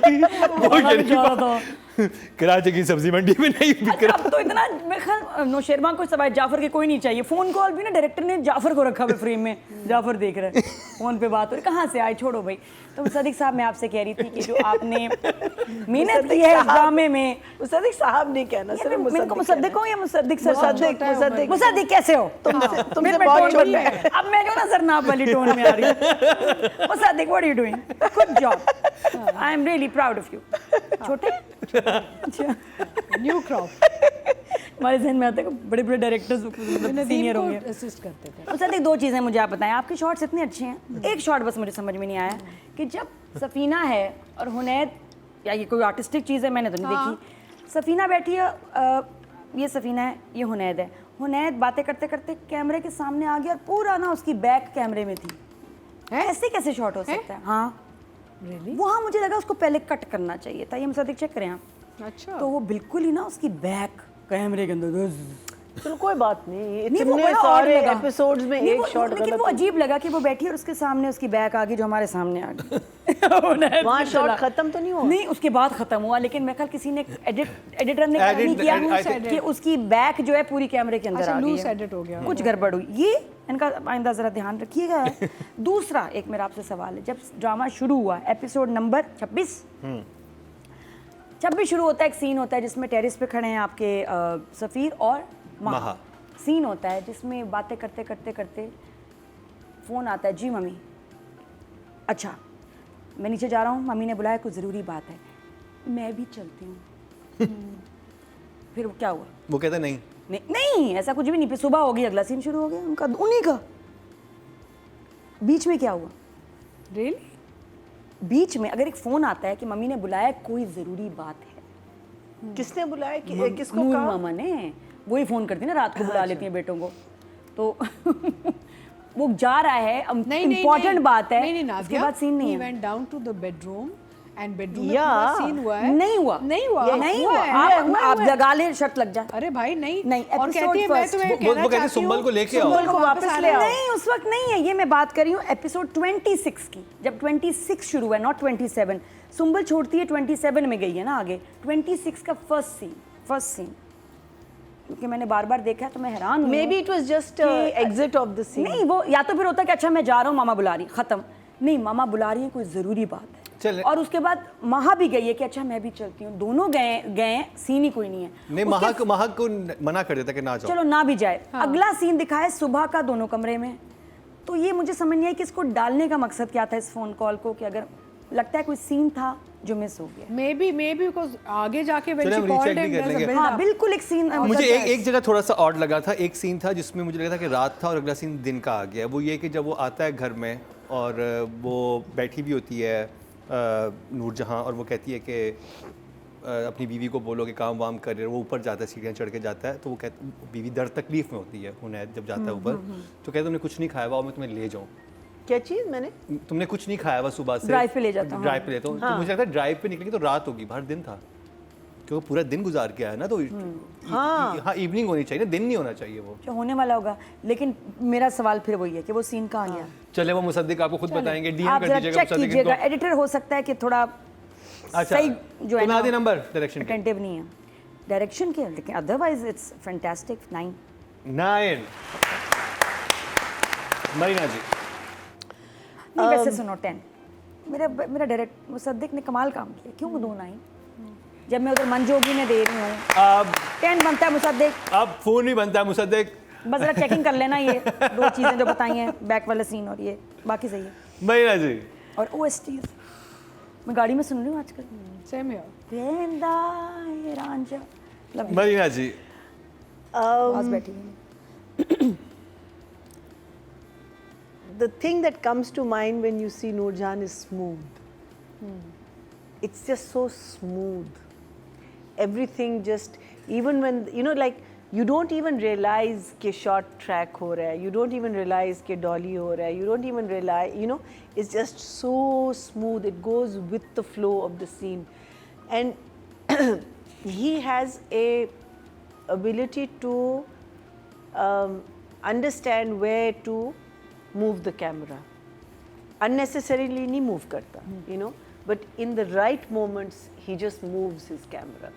वो शरीफा कराची की सब्जी मंडी में नहीं बिक रहा। अब तो इतना मैं ख्याल नौशेरबान को सवाल जाफर के कोई नहीं चाहिए। फोन कॉल भी ना डायरेक्टर ने जाफर को रखा हुआ फ्रेम में, जाफर देख रहे हैं फोन पे बात हो रही, कहाँ से आए, छोड़ो भाई। तो मुसद्दिक साहब मैं आपसे कह रही थी कि जो आपने मेहनत की है इस ड्रामे में, मुसद्दिक साहब नहीं कहना, सिर्फ मुसद्दिक हो या मुसद्दिक सर? मुसद्दिक मुसद्दिक कैसे हो तुम? तुमसे बहुत छोटी है। अब मैं जो ना जरनाब वाली टोन में आ रही हूँ। Musaddiq what are you doing, good job, I am really proud of you. छोटे अच्छा New crop. हमारे जहन में आता है कि बड़े बड़े डायरेक्टर्स सीनियर होंगे। असिस्ट करते थे। मुसद्दिक 2 चीज़ें मुझे आप बताएं, आपके शॉट्स इतने अच्छे हैं, एक शॉट बस मुझे समझ में नहीं आया कि जब सफीना है और हुनैद, या ये कोई आर्टिस्टिक चीज़ है मैंने तो नहीं देखी, सफीना बैठी है, ये सफीना है, ये हुनैद है, हुनैद बातें करते करते कैमरे के सामने आ गया और पूरा ना उसकी बैक कैमरे में थी। ऐसे कैसे शॉट हो सकता है? हाँ वहाँ मुझे लगा उसको पहले कट करना चाहिए था। ये मुसद्दिक चेक करें आप। अच्छा। तो वो बिल्कुल ही ना उसकी बैक कैमरे के अंदर, चलो कोई बात नहीं, नहीं, वो इतने बड़ा सारे odd लगा। एपिसोड्स में नहीं, एक वो- शॉट लेकिन गलत वो अजीब लगा कि वो बैठी और उसके सामने उसकी बैक आ गई जो हमारे सामने आ गई। वहाँ शॉट खत्म तो नहीं हुआ? नहीं, उसके बाद खत्म हुआ, लेकिन मैं कल किसी ने एडिटर ने Edit- नहीं किया I think- कि उसकी बैक जो है पूरी कैमरे के अंदर अच्छा, आ गई loose है। edit हो गया। कुछ गड़बड़ हुई। ये इनका आइंदा ज़रा ध्यान रखिएगा। दूसरा एक मेरा आपसे सवाल है, जब ड्रामा शुरू हुआ एपिसोड नंबर 26 शुरू होता है, एक सीन होता है जिसमें टेरिस पे खड़े हैं आपके सफ़ीर और महा। सीन होता है जिसमें बातें करते करते करते फ़ोन आता है, जी मम्मी, अच्छा मैं नीचे जा रहा हूँ, मम्मी ने बुलाया, कुछ ज़रूरी बात है, मैं भी चलती हूँ। फिर क्या हुआ? वो कहता नहीं, नहीं ऐसा कुछ भी नहीं। फिर सुबह हो गई, अगला सीन शुरू हो गया उनका, उन्हीं का। बीच में क्या हुआ? रियली? बीच में अगर एक फ़ोन आता है कि मम्मी ने बुलाया, कोई ज़रूरी बात है, किसने बुलाया कि किसको नूर कहा? मामा ने। वही फ़ोन करती है ना, रात को बुला लेती हैं बेटों को, तो वो जा रहा है, इम्पोर्टेंट बात है, उसके बाद सीन नहीं है। He went down to the bedroom and bedroom में Yeah. पूरा सीन हुआ है। नहीं हुआ, नहीं हुआ, नहीं हुआ हुआ। है, आप लगा ले, शर्त लग जाए। अरे भाई नहीं, नहीं, और episode कहती है मैं first। तुम्हें वो कहना कहती चाहती सुंबल हूँ, को लेके आओ। सुंबल को वापस ले आओ। नहीं उस वक्त नहीं है, ये मैं बात कर रही हूँ एपिसोड 26 की, जब 26 शुरू हुआ, नॉट 27। सुंबल छोड़ती है 27 में गई है ना आगे, 26 का फर्स्ट सीन, क्योंकि मैंने बार बार देखा है तो मैं हैरान हूँ। Maybe it was just exit of the scene. नहीं, वो या तो फिर होता कि अच्छा मैं जा रहा हूँ, मामा बुला रही, खत्म। नहीं, मामा बुला रही है, कोई ज़रूरी बात है। चले। और उसके बाद महा भी गई है कि अच्छा मैं भी चलती हूँ, दोनों गए, सीन ही कोई नहीं है। नहीं, उसके महा को मना कर देता कि ना जाओ। चलो ना भी जाए। अगला सीन दिखाया सुबह का, दोनों कमरे में। तो ये मुझे समझ नहीं आई कि इसको डालने का मकसद क्या था इस फोन कॉल को, कि अगर लगता है कोई सीन था जो मिस हो गया। maybe because आगे जाके when चलो she हम called recheck भी him, कर there's a लेंगे। build हाँ up. बिल्कुल एक सीन मुझे एक जगह थोड़ा सा ऑड लगा था। एक सीन था जिसमें मुझे लगा था कि रात था और अगला सीन दिन का आ गया। वो ये कि जब वो आता है घर में और वो बैठी भी होती है नूरजहां, और वो कहती है कि अपनी बीवी को बोलो कि काम वाम कर रहे, वो ऊपर जाता है, सीढ़ियाँ चढ़ के जाता है, तो वो कहती, बीवी दर्द तकलीफ में होती है उन्हें, जब जाता है ऊपर तो कहता तुमने कुछ नहीं खाया हुआ, मैं तुम्हें ले जाऊँ। क्या चीज़? मैंने तुमने कुछ नहीं खाया हुआ सुबह से, ड्राइव पे ले जाता हूँ। ड्राइव पे लेता हूँ। तो मुझे लगता है ड्राइव पे निकलेंगे तो रात होगी, बाहर दिन था, क्योंकि पूरा दिन गुजार के आया ना, तो हाँ इवनिंग होनी चाहिए ना, दिन नहीं होना चाहिए वो। जो होने वाला होगा। लेकिन मेरा सवाल फिर वही है कि वो सीन कहाँ गया। चले वो मुसद्दिक आपको खुद बताएंगे, डीएम आप कर जरा दीजिएगा चेक कीजिएगा, एडिटर हो सकता है कि थोड़ा सही जो है ना, नंबर डायरेक्शन अटेंटिव नहीं है डायरेक्शन के, लेकिन अदरवाइज इट्स फैंटास्टिक। 9 मरीना जी। नहीं वैसे सुनो 10। मेरा डायरेक्ट मुसद्दिक ने कमाल काम किया। क्यों 2 9? जब मैं उधर मंजोगी में दे रही हूँ, अब 10 बनता है मुसद्दिक। अब फोन नहीं बनता है मुसद्दिक। बस जरा चेकिंग कर लेना, ये 2 चीज़ें जो बताई हैं, बैक वाला सीन और ये, बाकी सही है। मरीना जी। और OSTs मैं गाड़ी में सुन रही हूँ आजकल। same here. वेंदा ये रांझा, लव यू। मरीना जी। पास बैठी हुई। The thing that comes to mind when you see Noorjahan is smooth. It's just so smooth. Everything just, even when, you know, like, you don't even realize कि short track हो रहा है, you don't even realize कि dolly हो रहा है, you don't even realize, you know, it's just so smooth, it goes with the flow of the scene. And he has a ability to understand where to move the camera. Unnecessarily नहीं move करता, you know, but in the right moments he just moves his camera.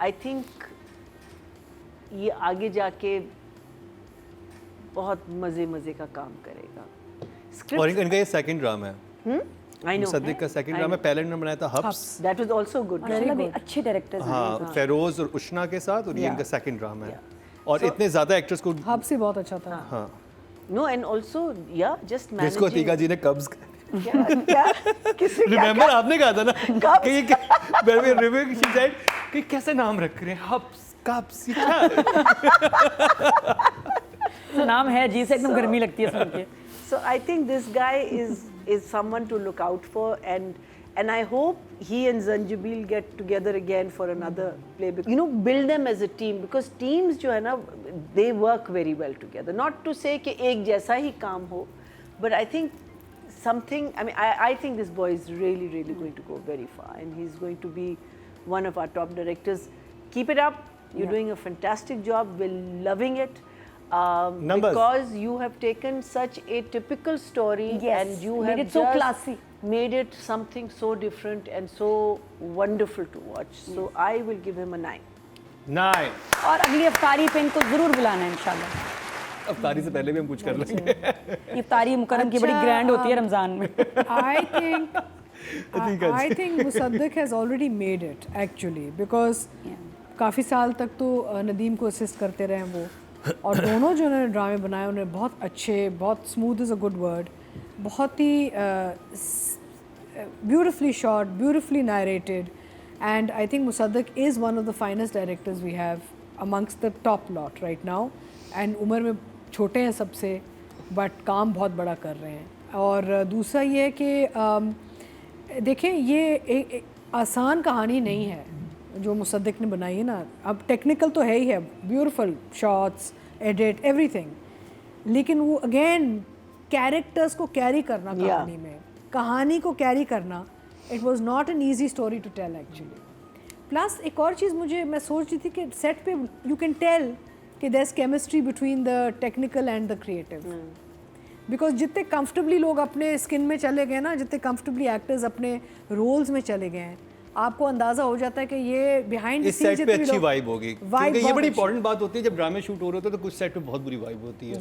I think ये आगे जाके बहुत मज़े का काम करेगा। और इनका ये सेकंड ड्रामा है। I know. मुसद्दिक का सेकंड ड्रामा, पहले इन्होंने बनाया था hubs. That was also good. माशाल्लाह भी अच्छे डायरेक्टर्स हैं। हाँ, फेरोज और उशना के साथ, और ये Yeah. इनका सेकंड ड्रामा है। और इतने ज्यादा एक्टर्स को हब से बहुत अच्छा था। हाँ, No, and also yeah, just जिसको managing. अतीका जी ने कब्ज क्या किससे क्या रिमेंबर आपने कहा था ना कब्ज? कि ये रिव्यू की साइड कि कैसे नाम रख रहे हैं, हब्स कब्स, ये क्या है? तो नाम है जी से एकदम गर्मी लगती है सुन के। So I think this guy is someone to look out for, and I hope he and Zanjabil get together again for another play. You know, build them as a team, because teams जो है ना, they work very well together. Not to say कि एक जैसा ही काम हो, but I think something. I mean, I think this boy is really going to go very far, and he's going to be one of our top directors. Keep it up. You're doing a fantastic job. We're loving it. Numbers. Because you have taken such a typical story, Yes, and you made have it so just classy. made it something so different and so wonderful to watch. So I will give him a 9. 9। और अगली अफ्तारी पे इनको जरूर बुलाना है इंशाल्लाह। अफ्तारी से पहले भी हम कुछ कर लेंगे। इफ्तारी मुकर्रम की बड़ी अच्छा, ग्रैंड होती है रमज़ान में। I think Musaddiq has already made it actually because काफ़ी साल तक तो नदीम को असिस्ट करते रहे हैं वो, और दोनों जो उन्होंने ड्रामे बनाए उन्हें बहुत अच्छे, बहुत smooth is a good word, बहुत ही beautifully shot, beautifully narrated, and I think Musaddiq is one of the finest directors we have amongst the top lot right now, and उम्र में छोटे हैं सबसे बट काम बहुत बड़ा कर रहे हैं। और दूसरा ये है कि देखें ये आसान कहानी नहीं है जो मुसद्दिक ने बनाई है ना। अब टेक्निकल तो है ही है, ब्यूटीफुल शॉट्स, एडिट, एवरीथिंग, लेकिन वो अगेन कैरेक्टर्स को कैरी करना कहानी में, कहानी को कैरी करना, it was not an easy story to tell actually. Plus एक और चीज़ मैं सोच रही थी कि सेट पे यू कैन टेल कि there is chemistry between the technical and the creative, because जितने कंफर्टेबली लोग अपने स्किन में चले गए ना, जितने कंफर्टेबली एक्टर्स अपने रोल्स में चले गए हैं, आपको अंदाजा हो जाता है कि ये बिहाइंड द इस सीन्स सेट पे अच्छी वाइब होगी, क्योंकि ये बड़ी इंपॉर्टेंट बात होती है जब ड्रामे शूट हो रहे होते हैं तो कुछ सेट पे बहुत बुरी वाइब होती है,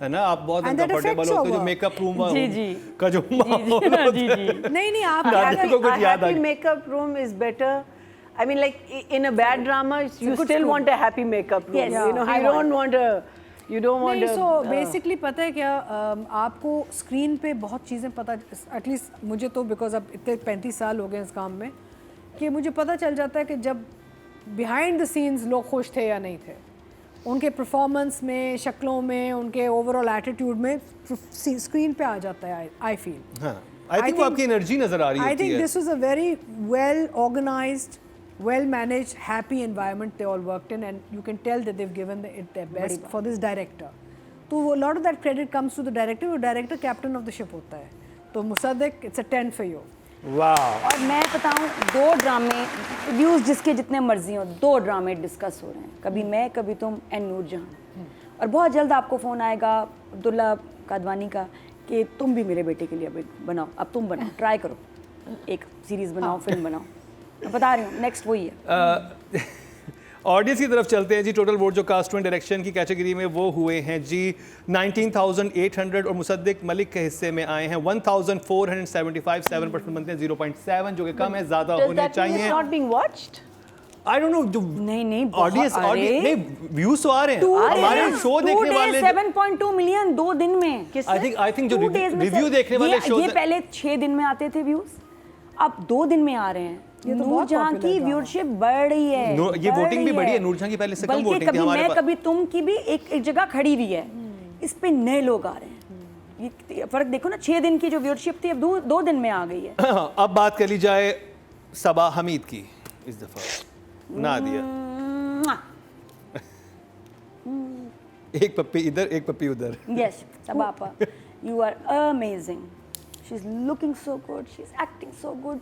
है ना। आप बहुत And that अनकंफर्टेबल affects होते हो, our जो मेकअप रूम जी। का जो माहौल होता है। नहीं आप दादी को कुछ याद आ happy गया। makeup room is better. I mean, like in a bad drama, you still want a happy makeup room. Yes, You know, I you don't want a, you don't want नहीं, a. सो बेसिकली पता है क्या, आपको स्क्रीन पे बहुत चीज़ें पता, एटलीस्ट मुझे तो, बिकॉज अब इतने 35 साल हो गए इस काम में, कि मुझे पता चल जाता है कि जब बिहाइंड द सीन्स लोग खुश थे या नहीं थे, उनके परफॉर्मेंस में, शक्लों में, उनके ओवरऑल एटीट्यूड में स्क्रीन पे आ जाता है। आई फील, हाँ, आई थिंक वो आपकी एनर्जी नजर आ रही I होती think है। this was a very well organized, well managed, happy environment they all worked in, and you can tell that they've given it their best for this director. तो वो lot of that credit comes to the director. वो director captain of the ship होता है। तो Mossadegh, it's a 10 for you. वाह, और मैं बताऊं, 2 ड्रामे व्यूज़ जिसके जितने मर्जी हो, 2 ड्रामे डिस्कस हो रहे हैं, कभी मैं, कभी तुम एंड नूरजहां, और बहुत जल्द आपको फ़ोन आएगा अब्दुल्ला कादवानी का कि तुम भी मेरे बेटे के लिए अभी बनाओ, अब तुम बनाओ, ट्राई करो, एक सीरीज़ बनाओ, फिल्म बनाओ। मैं बता रही हूँ, नेक्स्ट वही है। ऑडियंस की तरफ चलते हैं जी। टोटल वोट जो कास्ट एंड डायरेक्शन की कैटेगरी में वो हुए हैं जी 19,800, और मुसद्दिक मलिक के हिस्से में आए हैं 1,475, 7% बनते हैं 0.7, जो कि कम है, ज़्यादा Does होने that mean चाहिए। it's not being watched? I don't know, जो नहीं ऑडियंस नहीं, व्यूज तो आ रहे हैं, हमारे शो देखने वाले 7.2 मिलियन 2 दिन में। आई थिंक जो 2 days में रिव्यू से- देखने वाले शो, ये पहले 6 दिन में आते थे व्यूज, अब 2 दिन में आ रहे हैं। ये तो बहुत नूरजहां popular की drama। व्यूअरशिप बढ़ रही है, ये वोटिंग भी बढ़ी है, नूरजहां की पहले से कम बल्कि वोटिंग थी कभी हमारे मैं पास। कभी तुम की भी एक जगह खड़ी हुई है, इस पे नए लोग आ रहे हैं। ये फर्क देखो ना, 6 दिन की जो व्यूअरशिप थी अब 2 दिन में आ गई है। अब बात कर ली जाए सबा हमीद की, इस दफा नादिया, एक पप्पी इधर एक पप्पी उधर। Yes, Sabapa, you are amazing. She's looking so good. She's acting so good.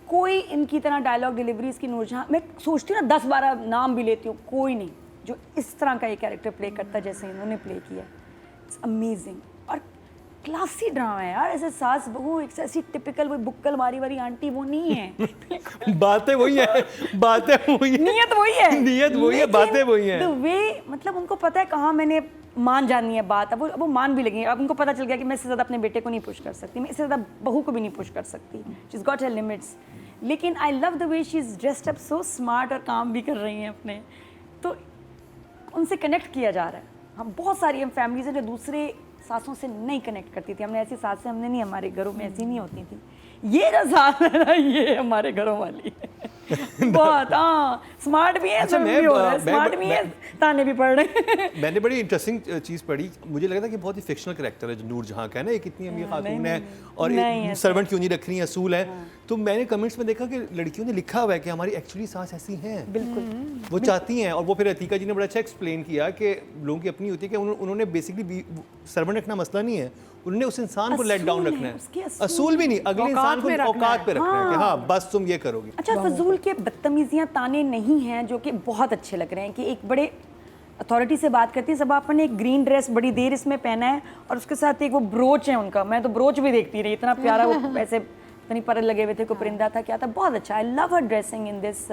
कोई इनकी तरह डायलॉग डिलीवरीज की नूरजहां, मैं सोचती हूँ ना 10-12 नाम भी लेती हूँ, कोई नहीं जो इस तरह का ये कैरेक्टर प्ले करता जैसे इन्होंने प्ले किया। इट्स अमेजिंग और क्लासी ड्रामा है यार। ऐसे सास बहू, एक ऐसी टिपिकल वो बुक्कल मारी वाली आंटी वो नहीं है। बातें वही है, बातें वही है, नियत वही है, नियत वही है, बातें वही हैं। द वे, मतलब उनको पता है कहाँ मैंने मान जानी है बात। अब वो मान भी लगी। अब उनको पता चल गया कि मैं इससे ज़्यादा अपने बेटे को नहीं पुश कर सकती, मैं इससे ज़्यादा बहू को भी नहीं पुश कर सकती। She is got her limits. लेकिन I love the way she is dressed up so smart, और काम भी कर रही हैं अपने, तो उनसे कनेक्ट किया जा रहा है। हम बहुत सारी हम फैमिलीज हैं जो दूसरे सासों से नहीं कनेक्ट करती थी। हमने ऐसी सासें हमने नहीं, हमारे घरों में ऐसी नहीं होती थी। ये जो सास है ना, ये हमारे घरों वाली है। बहुत, हाँ, स्मार्ट भी है, अच्छा, स्मार्ट भी है, ताने भी पड़ रहे हैं। मैंने बड़ी इंटरेस्टिंग चीज़ पढ़ी, मुझे लगा था कि बहुत ही फिक्शनल कैरेक्टर है जो नूरजहां का है ना, एक इतनी अमीर खातून है और सर्वेंट क्यों नहीं रख रही, असूल है। तो मैंने कमेंट्स में देखा कि लड़कियों ने लिखा हुआ है कि हमारी एक्चुअली सास ऐसी हैं, बिल्कुल वो चाहती हैं। और वो फिर अतीका जी ने बड़ा अच्छा एक्सप्लेन किया कि लोगों की अपनी होती है कि उन्होंने बेसिकली सर्वेंट रखना मसला नहीं है, उन्होंने उस इंसान को लेट डाउन रखना है, असूल भी नहीं, अगले इंसान को औकात पे रखना है कि हाँ बस तुम ये करोगे। अच्छा, फजूल के बदतमीजियाँ ताने नहीं हैं जो कि बहुत अच्छे लग रहे हैं कि एक बड़े अथॉरिटी से बात करती है। सब आपने एक ग्रीन ड्रेस बड़ी देर इसमें पहना है और उसके साथ एक वो ब्रोच है उनका, मैं तो ब्रोच भी देखती रही, इतना प्यारा वो ऐसे इतनी पर लगे हुए थे, कोई परिंदा था क्या था, बहुत अच्छा। I love her dressing in this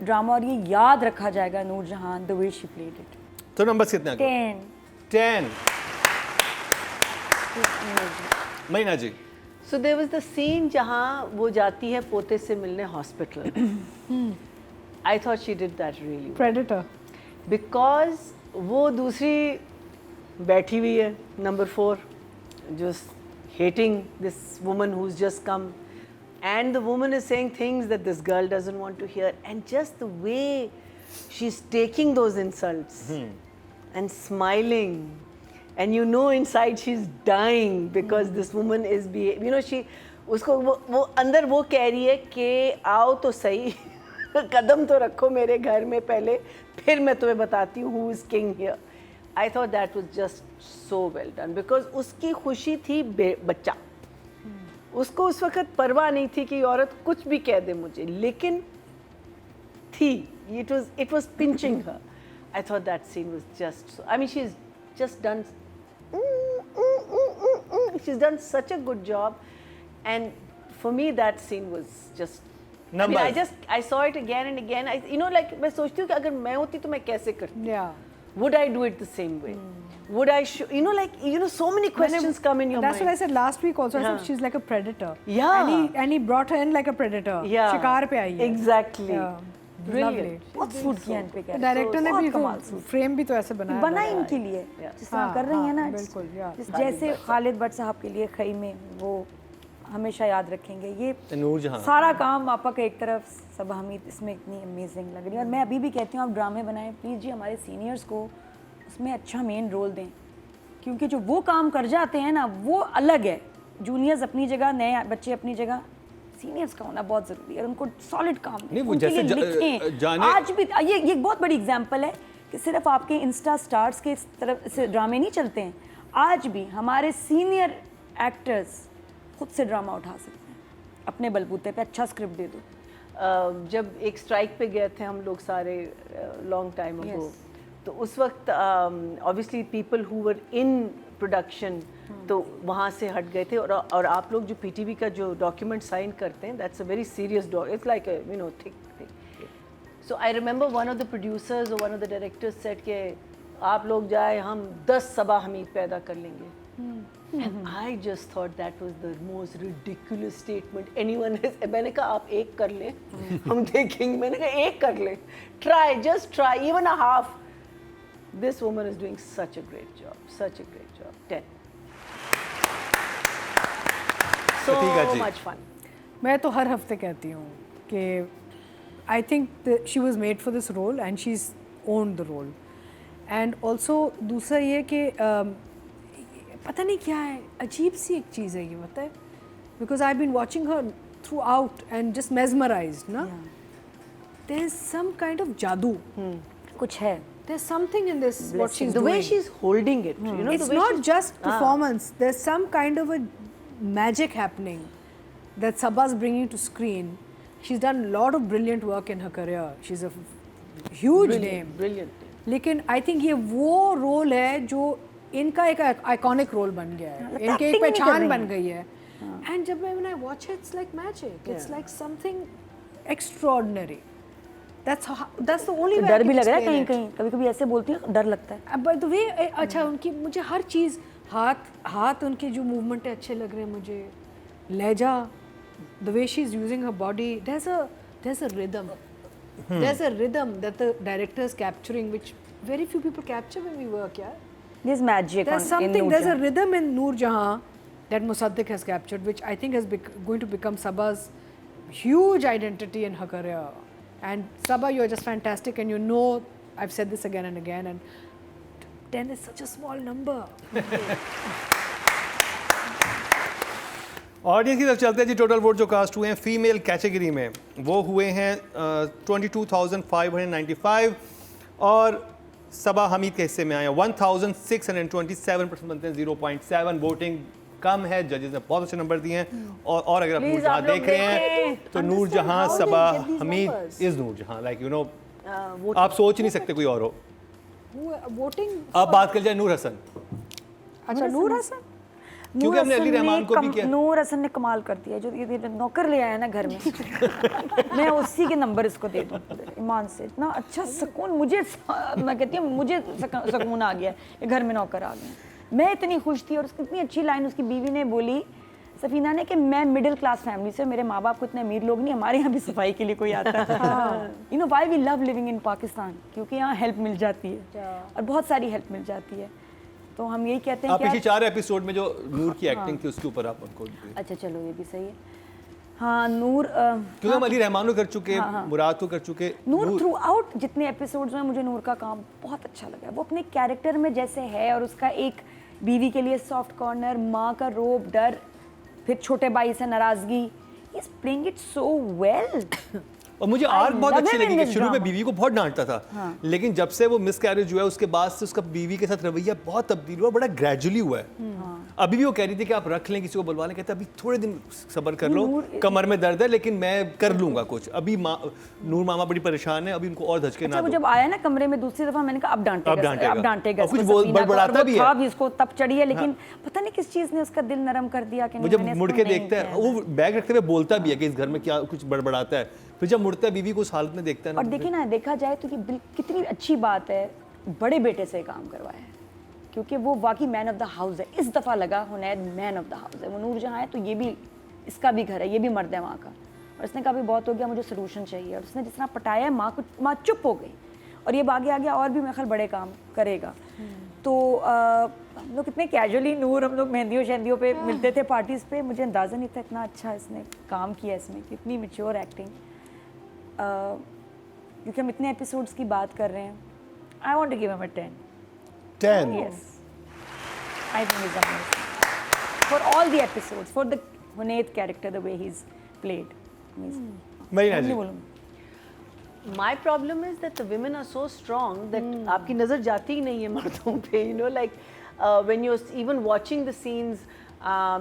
drama, और ये याद रखा जाएगा Noorjahan the way she played it. तो नंबर कितने आ गए? 10 10. महीना जी. So there was the scene जहाँ वो जाती है पोते से मिलने hospital. I thought she did that really well. Predator. Because वो दूसरी बैठी हुई है number 4, just hating this woman who's just come, and the woman is saying things that this girl doesn't want to hear, and just the way she's taking those insults and smiling, and you know inside she's dying because this woman is you know she उसको वो अंदर वो कह रही है कि आओ तो सही कदम तो रखो मेरे घर में पहले, फिर मैं तुम्हें बताती हूँ who is king here. I thought that was just so well done because उसकी खुशी थी बच्चा. उसको उस वक्त परवाह नहीं थी कि औरत कुछ भी कह दे मुझे, लेकिन थी. It was pinching her. I thought that scene was just so, I mean she's just done she's done such a good job, and for me that scene was just Numbers. I saw it again and again. You know, like मैं सोचती हूँ कि अगर मैं होती तो मैं कैसे करती. Yeah. Would I do it the same way? Would I you know, like, you know, so many questions come in your That's mind. what I said last week also. I Yeah. said she's like a predator. Yeah. And he brought her in like a predator. Yeah. शिकार पे आई है. Exactly. Yeah. Brilliant. Lovely. बहुत सूट किया इन पे क्या डायरेक्टर ने बहुत भी कमाल सूट फ्रेम भी तो ऐसे बनाया. बना इनके लिए जिस तरह कर रही है ना, बिल्कुल, yeah. जैसे खालिद भट्ट साहब के लिए खई में वो हमेशा याद रखेंगे. ये नूरजहां. सारा काम आपा का एक तरफ, सब हमीद इसमें इतनी अमेजिंग लग रही है. और मैं अभी भी कहती हूँ आप ड्रामे बनाएं प्लीज़ जी, हमारे सीनियर्स को उसमें अच्छा मेन रोल दें, क्योंकि जो वो काम कर जाते हैं ना वो अलग है. जूनियर्स अपनी जगह, नए बच्चे अपनी जगह, सीनियर्स का होना बहुत ज़रूरी है. और उनको सॉलिड काम दें, नहीं, वो उनके जैसे लिए लिखें. आज भी ये एक बहुत बड़ी एग्जांपल है कि सिर्फ आपके इंस्टा स्टार्स के तरफ से ड्रामे नहीं चलते हैं. आज भी हमारे सीनियर एक्टर्स खुद से ड्रामा उठा सकते हैं अपने बलबूते पे. अच्छा स्क्रिप्ट दे दो. जब एक स्ट्राइक पे गए थे हम लोग सारे लॉन्ग टाइम अगो, तो उस वक्त obviously people who were in production तो वहाँ से हट गए थे. और आप लोग जो पीटीवी का जो डॉक्यूमेंट साइन करते हैं, that's a very serious it's like you know thick thing. So I remember one of the producers और one of the directors said कि आप लोग जाए हम 10 सबा हमीद पैदा कर लेंगे. And I just thought that was the most ridiculous statement anyone has. मैंने कहा आप एक कर लें, हम देखेंगे. मैंने कहा एक कर लें, try, just try, even a half. This woman is doing such a great job, such a great job. 10. So much fun. मैं तो हर हफ्ते कहती हूँ कि I think she was made for this role and she's owned the role. And also दूसरा ये कि पता नहीं क्या है, अजीब सी एक चीज़ है ये, पता है, because I've been watching her throughout and just mesmerized, ना. There's some kind of जादू. कुछ है. There's something in this what she's The doing. way she's holding it, you know. It's not just performance. There's some kind of a magic happening that Sabba's bringing to screen. She's done a lot of brilliant work in her career. She's a huge name. Brilliant. लेकिन I think ये वो रोल है जो इनका एक आइकॉनिक रोल बन गया है, इनकी एक पहचान बन गई है. एंड जब मैं when I watch it, it's like magic. It's like something extraordinary. That's the only way. डर भी लग रहा है कहीं कहीं, कभी कभी ऐसे बोलती है डर लगता है. By the way, अच्छा उनकी मुझे हर चीज़, हाथ उनके जो मूवमेंट है अच्छे लग रहे हैं मुझे, लहजा, the way she's using her body, there's a rhythm. There's a rhythm that the director is capturing, which very few people capture when we work, yeah. There's magic There's in something, there's a Noorjahan. rhythm in Noorjahan that Musaddiq has captured, which I think is going to become Sabba's huge identity in her career. And Sabba, you're just fantastic, and you know, I've said this again and again, and 10 is such a small number. Audience की तरफ चलते हैं जी. टोटल वोट जो कास्ट हुए हैं फीमेल कैटेगरी में वो हुए हैं 22,595 और सबा हमीद के हिस्से में आए 1,627% बनते हैं 0.7. वोटिंग कम है, जजेस ने बहुत अच्छे नंबर दिए हैं. और अगर आप नूरजहां देख रहे हैं तो Noorjahan Saba Hameed is Noorjahan, like you know, आप सोच नहीं सकते कोई और हो. Voting. अब बात कर जाए नूर हसन. अच्छा, नूर हसन. क्योंकि हमने अली रहमान को भी किया। नूर हसन ने कमाल कर दिया, जो ये नौकर ले आया ना घर में मैं उसी के नंबर इसको दे दूँ ईमान से। इतना अच्छा सुकून मुझे, मैं कहती हूँ मुझे सुकून आ गया ये घर में नौकर आ गए। मैं इतनी खुश थी। और उसकी इतनी अच्छी लाइन उसकी बीवी ने बोली, सफीना ने, कि मैं मिडिल क्लास फैमिली से, मेरे माँ बाप को इतने अमीर लोग नहीं, हमारे यहाँ भी सफाई के लिए कोई आता है। You know why we love living in Pakistan, क्योंकि यहाँ हेल्प मिल जाती है और बहुत सारी हेल्प मिल जाती है। तो हम यही कहते हैं आप कि पिछले 4 एपिसोड में जो नूर की एक्टिंग थी उसके ऊपर आप उनको, अच्छा चलो ये भी सही है। हाँ नूर, क्योंकि हम अली रहमान को कर चुके, मुराद को कर चुके। नूर थ्रू आउट जितने एपिसोड्स में मुझे नूर का काम बहुत अच्छा लगा। वो अपने कैरेक्टर में जैसे है, और उसका एक बीवी के लिए सॉफ्ट कॉर्नर, माँ का रोब, डर, फिर छोटे भाई से नाराजगी, he is playing it so well. और मुझे आर्क बहुत love अच्छी him in लगी कि this शुरू में drama. बीवी को बहुत डांटता था, लेकिन जब से वो मिस कैरेज हुआ है उसके बाद से उसका बीवी के साथ रवैया बहुत तब्दील हुआ, बड़ा ग्रेजुअली हुआ है। अभी भी वो कह रही थी कि आप रख लें, किसी को बुलवा लें, कहते अभी थोड़े दिन सब्र कर लो, कमर में दर्द है लेकिन मैं कर लूंगा कुछ। अभी नूर मामा बड़ी परेशान है, अभी उनको और धचके ना वो दो। जब आया ना कमरे में दूसरी दफा, मैंने कहा अब डांटेगा और कुछ इसको सफीना को। बड़बड़ाता और भी वो था है। भी, उसको तब चढ़ी है, लेकिन पता नहीं किस चीज़ ने उसका दिल नरम कर दिया कि वो जब मुड़ के देखता है, वो बैग रखते हुए बोलता भी है कि इस घर में क्या कुछ बड़बड़ाता है, फिर जब मुड़ता है बीवी को उस हालत में देखता है और ना। देखिए ना, देखा जाए तो ये कितनी अच्छी बात है, बड़े बेटे से काम करवाया है, क्योंकि वो वाकई मैन ऑफ द हाउस है। इस दफ़ा लगा हुनैद मैन ऑफ द हाउस है। वो नूर जहाँ है तो ये भी इसका भी घर है, ये भी मर्द है वहाँ का। और इसने कहा भी बहुत हो गया, मुझे सोल्यूशन चाहिए। और उसने जिस तरह पटाया है, माँ चुप हो गई। और ये आगे आगे और भी मेरे ख्याल बड़े काम करेगा। तो हम लोग कितने कैजुअली, नूर, हम लोग मेहंदियों शहदियों पे मिलते थे, पार्टीज़ पे, मुझे अंदाज़ा नहीं था इतना अच्छा इसने काम किया, इसमें कितनी मैच्योर एक्टिंग। क्योंकि हम इतने एपिसोड्स की बात कर रहे हैं, I want to give him a 10. Yes, I think he's amazing for all the episodes, for the Hunaid character, the way he's played. Amazing. मैं नहीं नहीं बोलूँगी। My problem is that the women are so strong that आपकी नज़र जाती ही नहीं है मर्दों पे, you know, like when you're even watching the scenes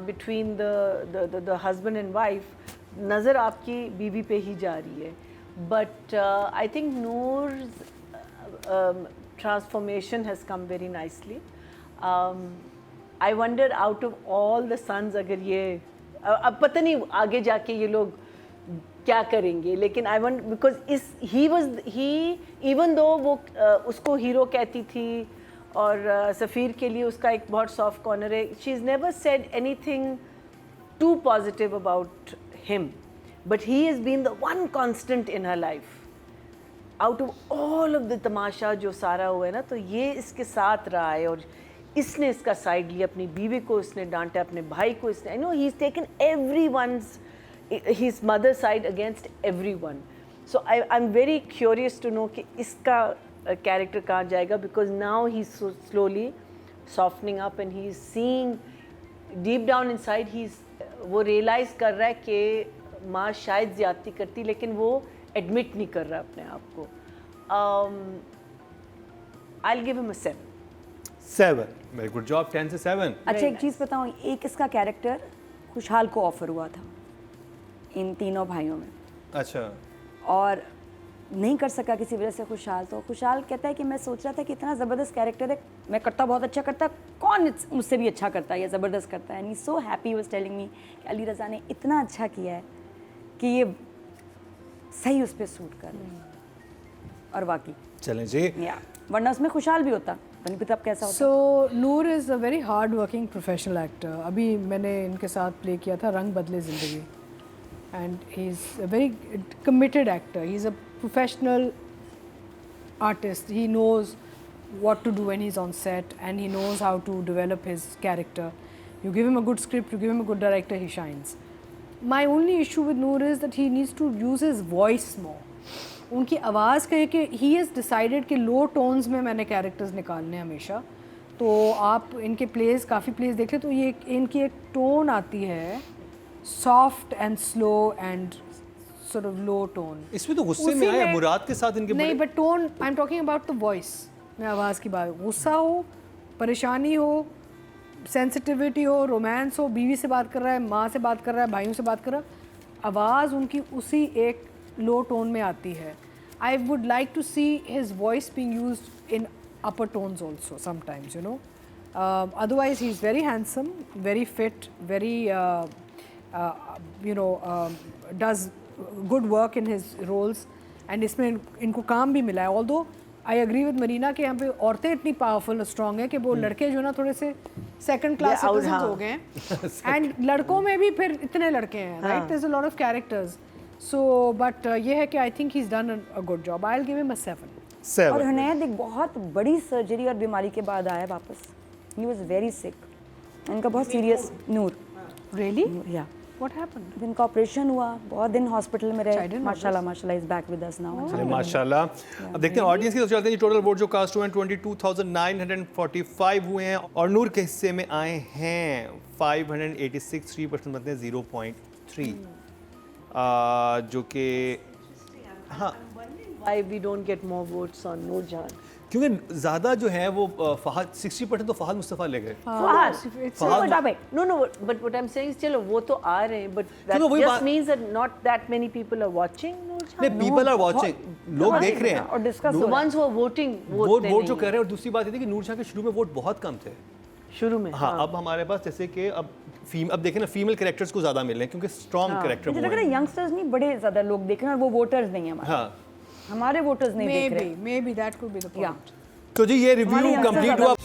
between the husband and wife, नज़र आपकी बीवी पे ही जा रही है. But I think Noor's transformation has come very nicely. I wonder out of all the sons, अगर ये अब पता नहीं आगे जाके ये लोग क्या करेंगे, लेकिन I want because he even though वो उसको हीरो कहती थी और सफ़ीर के लिए उसका एक बहुत सॉफ्ट कॉर्नर है, she is never said anything too positive about him, but he has been the one constant in her life out of all of the tamasha जो सारा हुआ है ना, तो ये इसके साथ रहा है और इसने इसका साइड लिया, अपनी बीवी को इसने डांटा, अपने भाई को इसने, I know he is taken everyone's his mother's side against everyone. So I'm very curious to know कि इसका character कहाँ जाएगा, because now he's so slowly softening up and he's seeing deep down inside, वो realize कर रहा है कि माँ शायद ज़्यादती करती, लेकिन वो admit नहीं कर रहा अपने आप को. I'll give him a 7. 7. Very good job. 10 से 7. अच्छा एक चीज़ बताऊँ, एक इसका कैरेक्टर खुशहाल को ऑफर हुआ था इन तीनों भाइयों में, अच्छा, और नहीं कर सका किसी वजह से खुशहाल। तो खुशहाल कहता है कि मैं सोच रहा था कि इतना ज़बरदस्त कैरेक्टर है, मैं करता बहुत अच्छा करता, कौन मुझसे भी अच्छा करता है या ज़बरदस्त करता है। And he so happy was telling me कि अली रज़ा ने इतना अच्छा किया है कि ये सही उस पर सूट कर रहा है। और वाकई चलें जी, या वरना उसमें खुशहाल भी होता, बनी तब कैसा होता। So Noor is a very hard working professional actor. अभी मैंने इनके साथ प्ले किया था रंग बदले ज़िंदगी, and he's a very committed actor. He's a professional artist. He knows what to do when he's on set, and he knows how to develop his character. You give him a good script, you give him a good director, he shines. My only issue with Noor is that he needs to use his voice more. उनकी आवाज़ कहे कि he has decided कि low tones में मैंने characters निकालने हमेशा. तो आप इनके plays, काफ़ी plays देख लें तो ये इनकी एक tone आती है, soft and slow and sort of low tone. इसमें तो गुस्से में आया मुराद के साथ इनके नहीं, but tone, I'm talking about the voice. मैं आवाज़ की बात, गुस्सा हो, परेशानी हो, सेंसिटिविटी हो, रोमांस हो, बीवी से बात कर रहा है, माँ से बात कर रहा है, भाइयों से बात कर रहा है, आवाज़ उनकी उसी एक लो टोन में आती है. I would like to see his voice being used in upper tones also sometimes, you know. Otherwise, he's very handsome, very fit, very does good work in his roles. And इसमें इनको काम भी मिला है. Although I agree with Marina कि यहाँ पे औरतें इतनी powerful और strong है कि वो लड़के जो ना थोड़े से second class citizens हो गए हैं. And लड़कों में भी फिर इतने लड़के हैं, right? There's a lot of characters. So, but ये है कि I think he's done a good job. I'll give him a 7. 7. और हुनैद एक बहुत बड़ी सर्जरी और बीमारी के बाद आया वापस. He was very sick. इनका बहुत सीरियस नूर. Really? या What happened? इनका ऑपरेशन हुआ, बहुत दिन हॉस्पिटल में रहे. माशाल्लाह is back with us now. चलिए माशाल्लाह. अब देखते हैं ऑडियंस की तरफ चलते हैं. टोटल वोट जो कास्ट हुए हैं 22,945 हुए हैं और नूर के हिस्से में आए हैं 586. 3% बनते हैं 0.3 जो कि हाँ Why we don't get more votes on Noor Jahan? क्योंकि ज़्यादा जो है वो फहद 60% तो फहद मुस्तफ़ा ले गए. No, but what I'm saying is, चलो वो तो आ रहे हैं, but that चलो, वही just बात- means that not that many people are watching Noor Jahan. नहीं, पीपल आर वाचिंग, लोग देख रहे और हैं. Discuss The ones who are voting, vote vote जो कर रहे हैं. और दूसरी बात ये थी कि नूर शाह के शुरू में वोट बहुत कम थे. शुरू में. हाँ, अब हमारे पास जैसे कि अब देखें ना फीमेल कैरेक्टर्स को ज़्यादा मिल रहे हैं क्योंकि स्ट्रॉन्ग कैरेक्टर मुझे लग रहा है यंगस्टर्स नहीं बड़े ज़्यादा लोग देख रहे हैं और वो वोटर्स नहीं है हाँ. हमारे वोटर्स नहीं देख रहे. Maybe that could be the point. Yeah. तो जी ये रिव्यू हमारे youngsters कंप्लीट ज़्यादा- हुआ.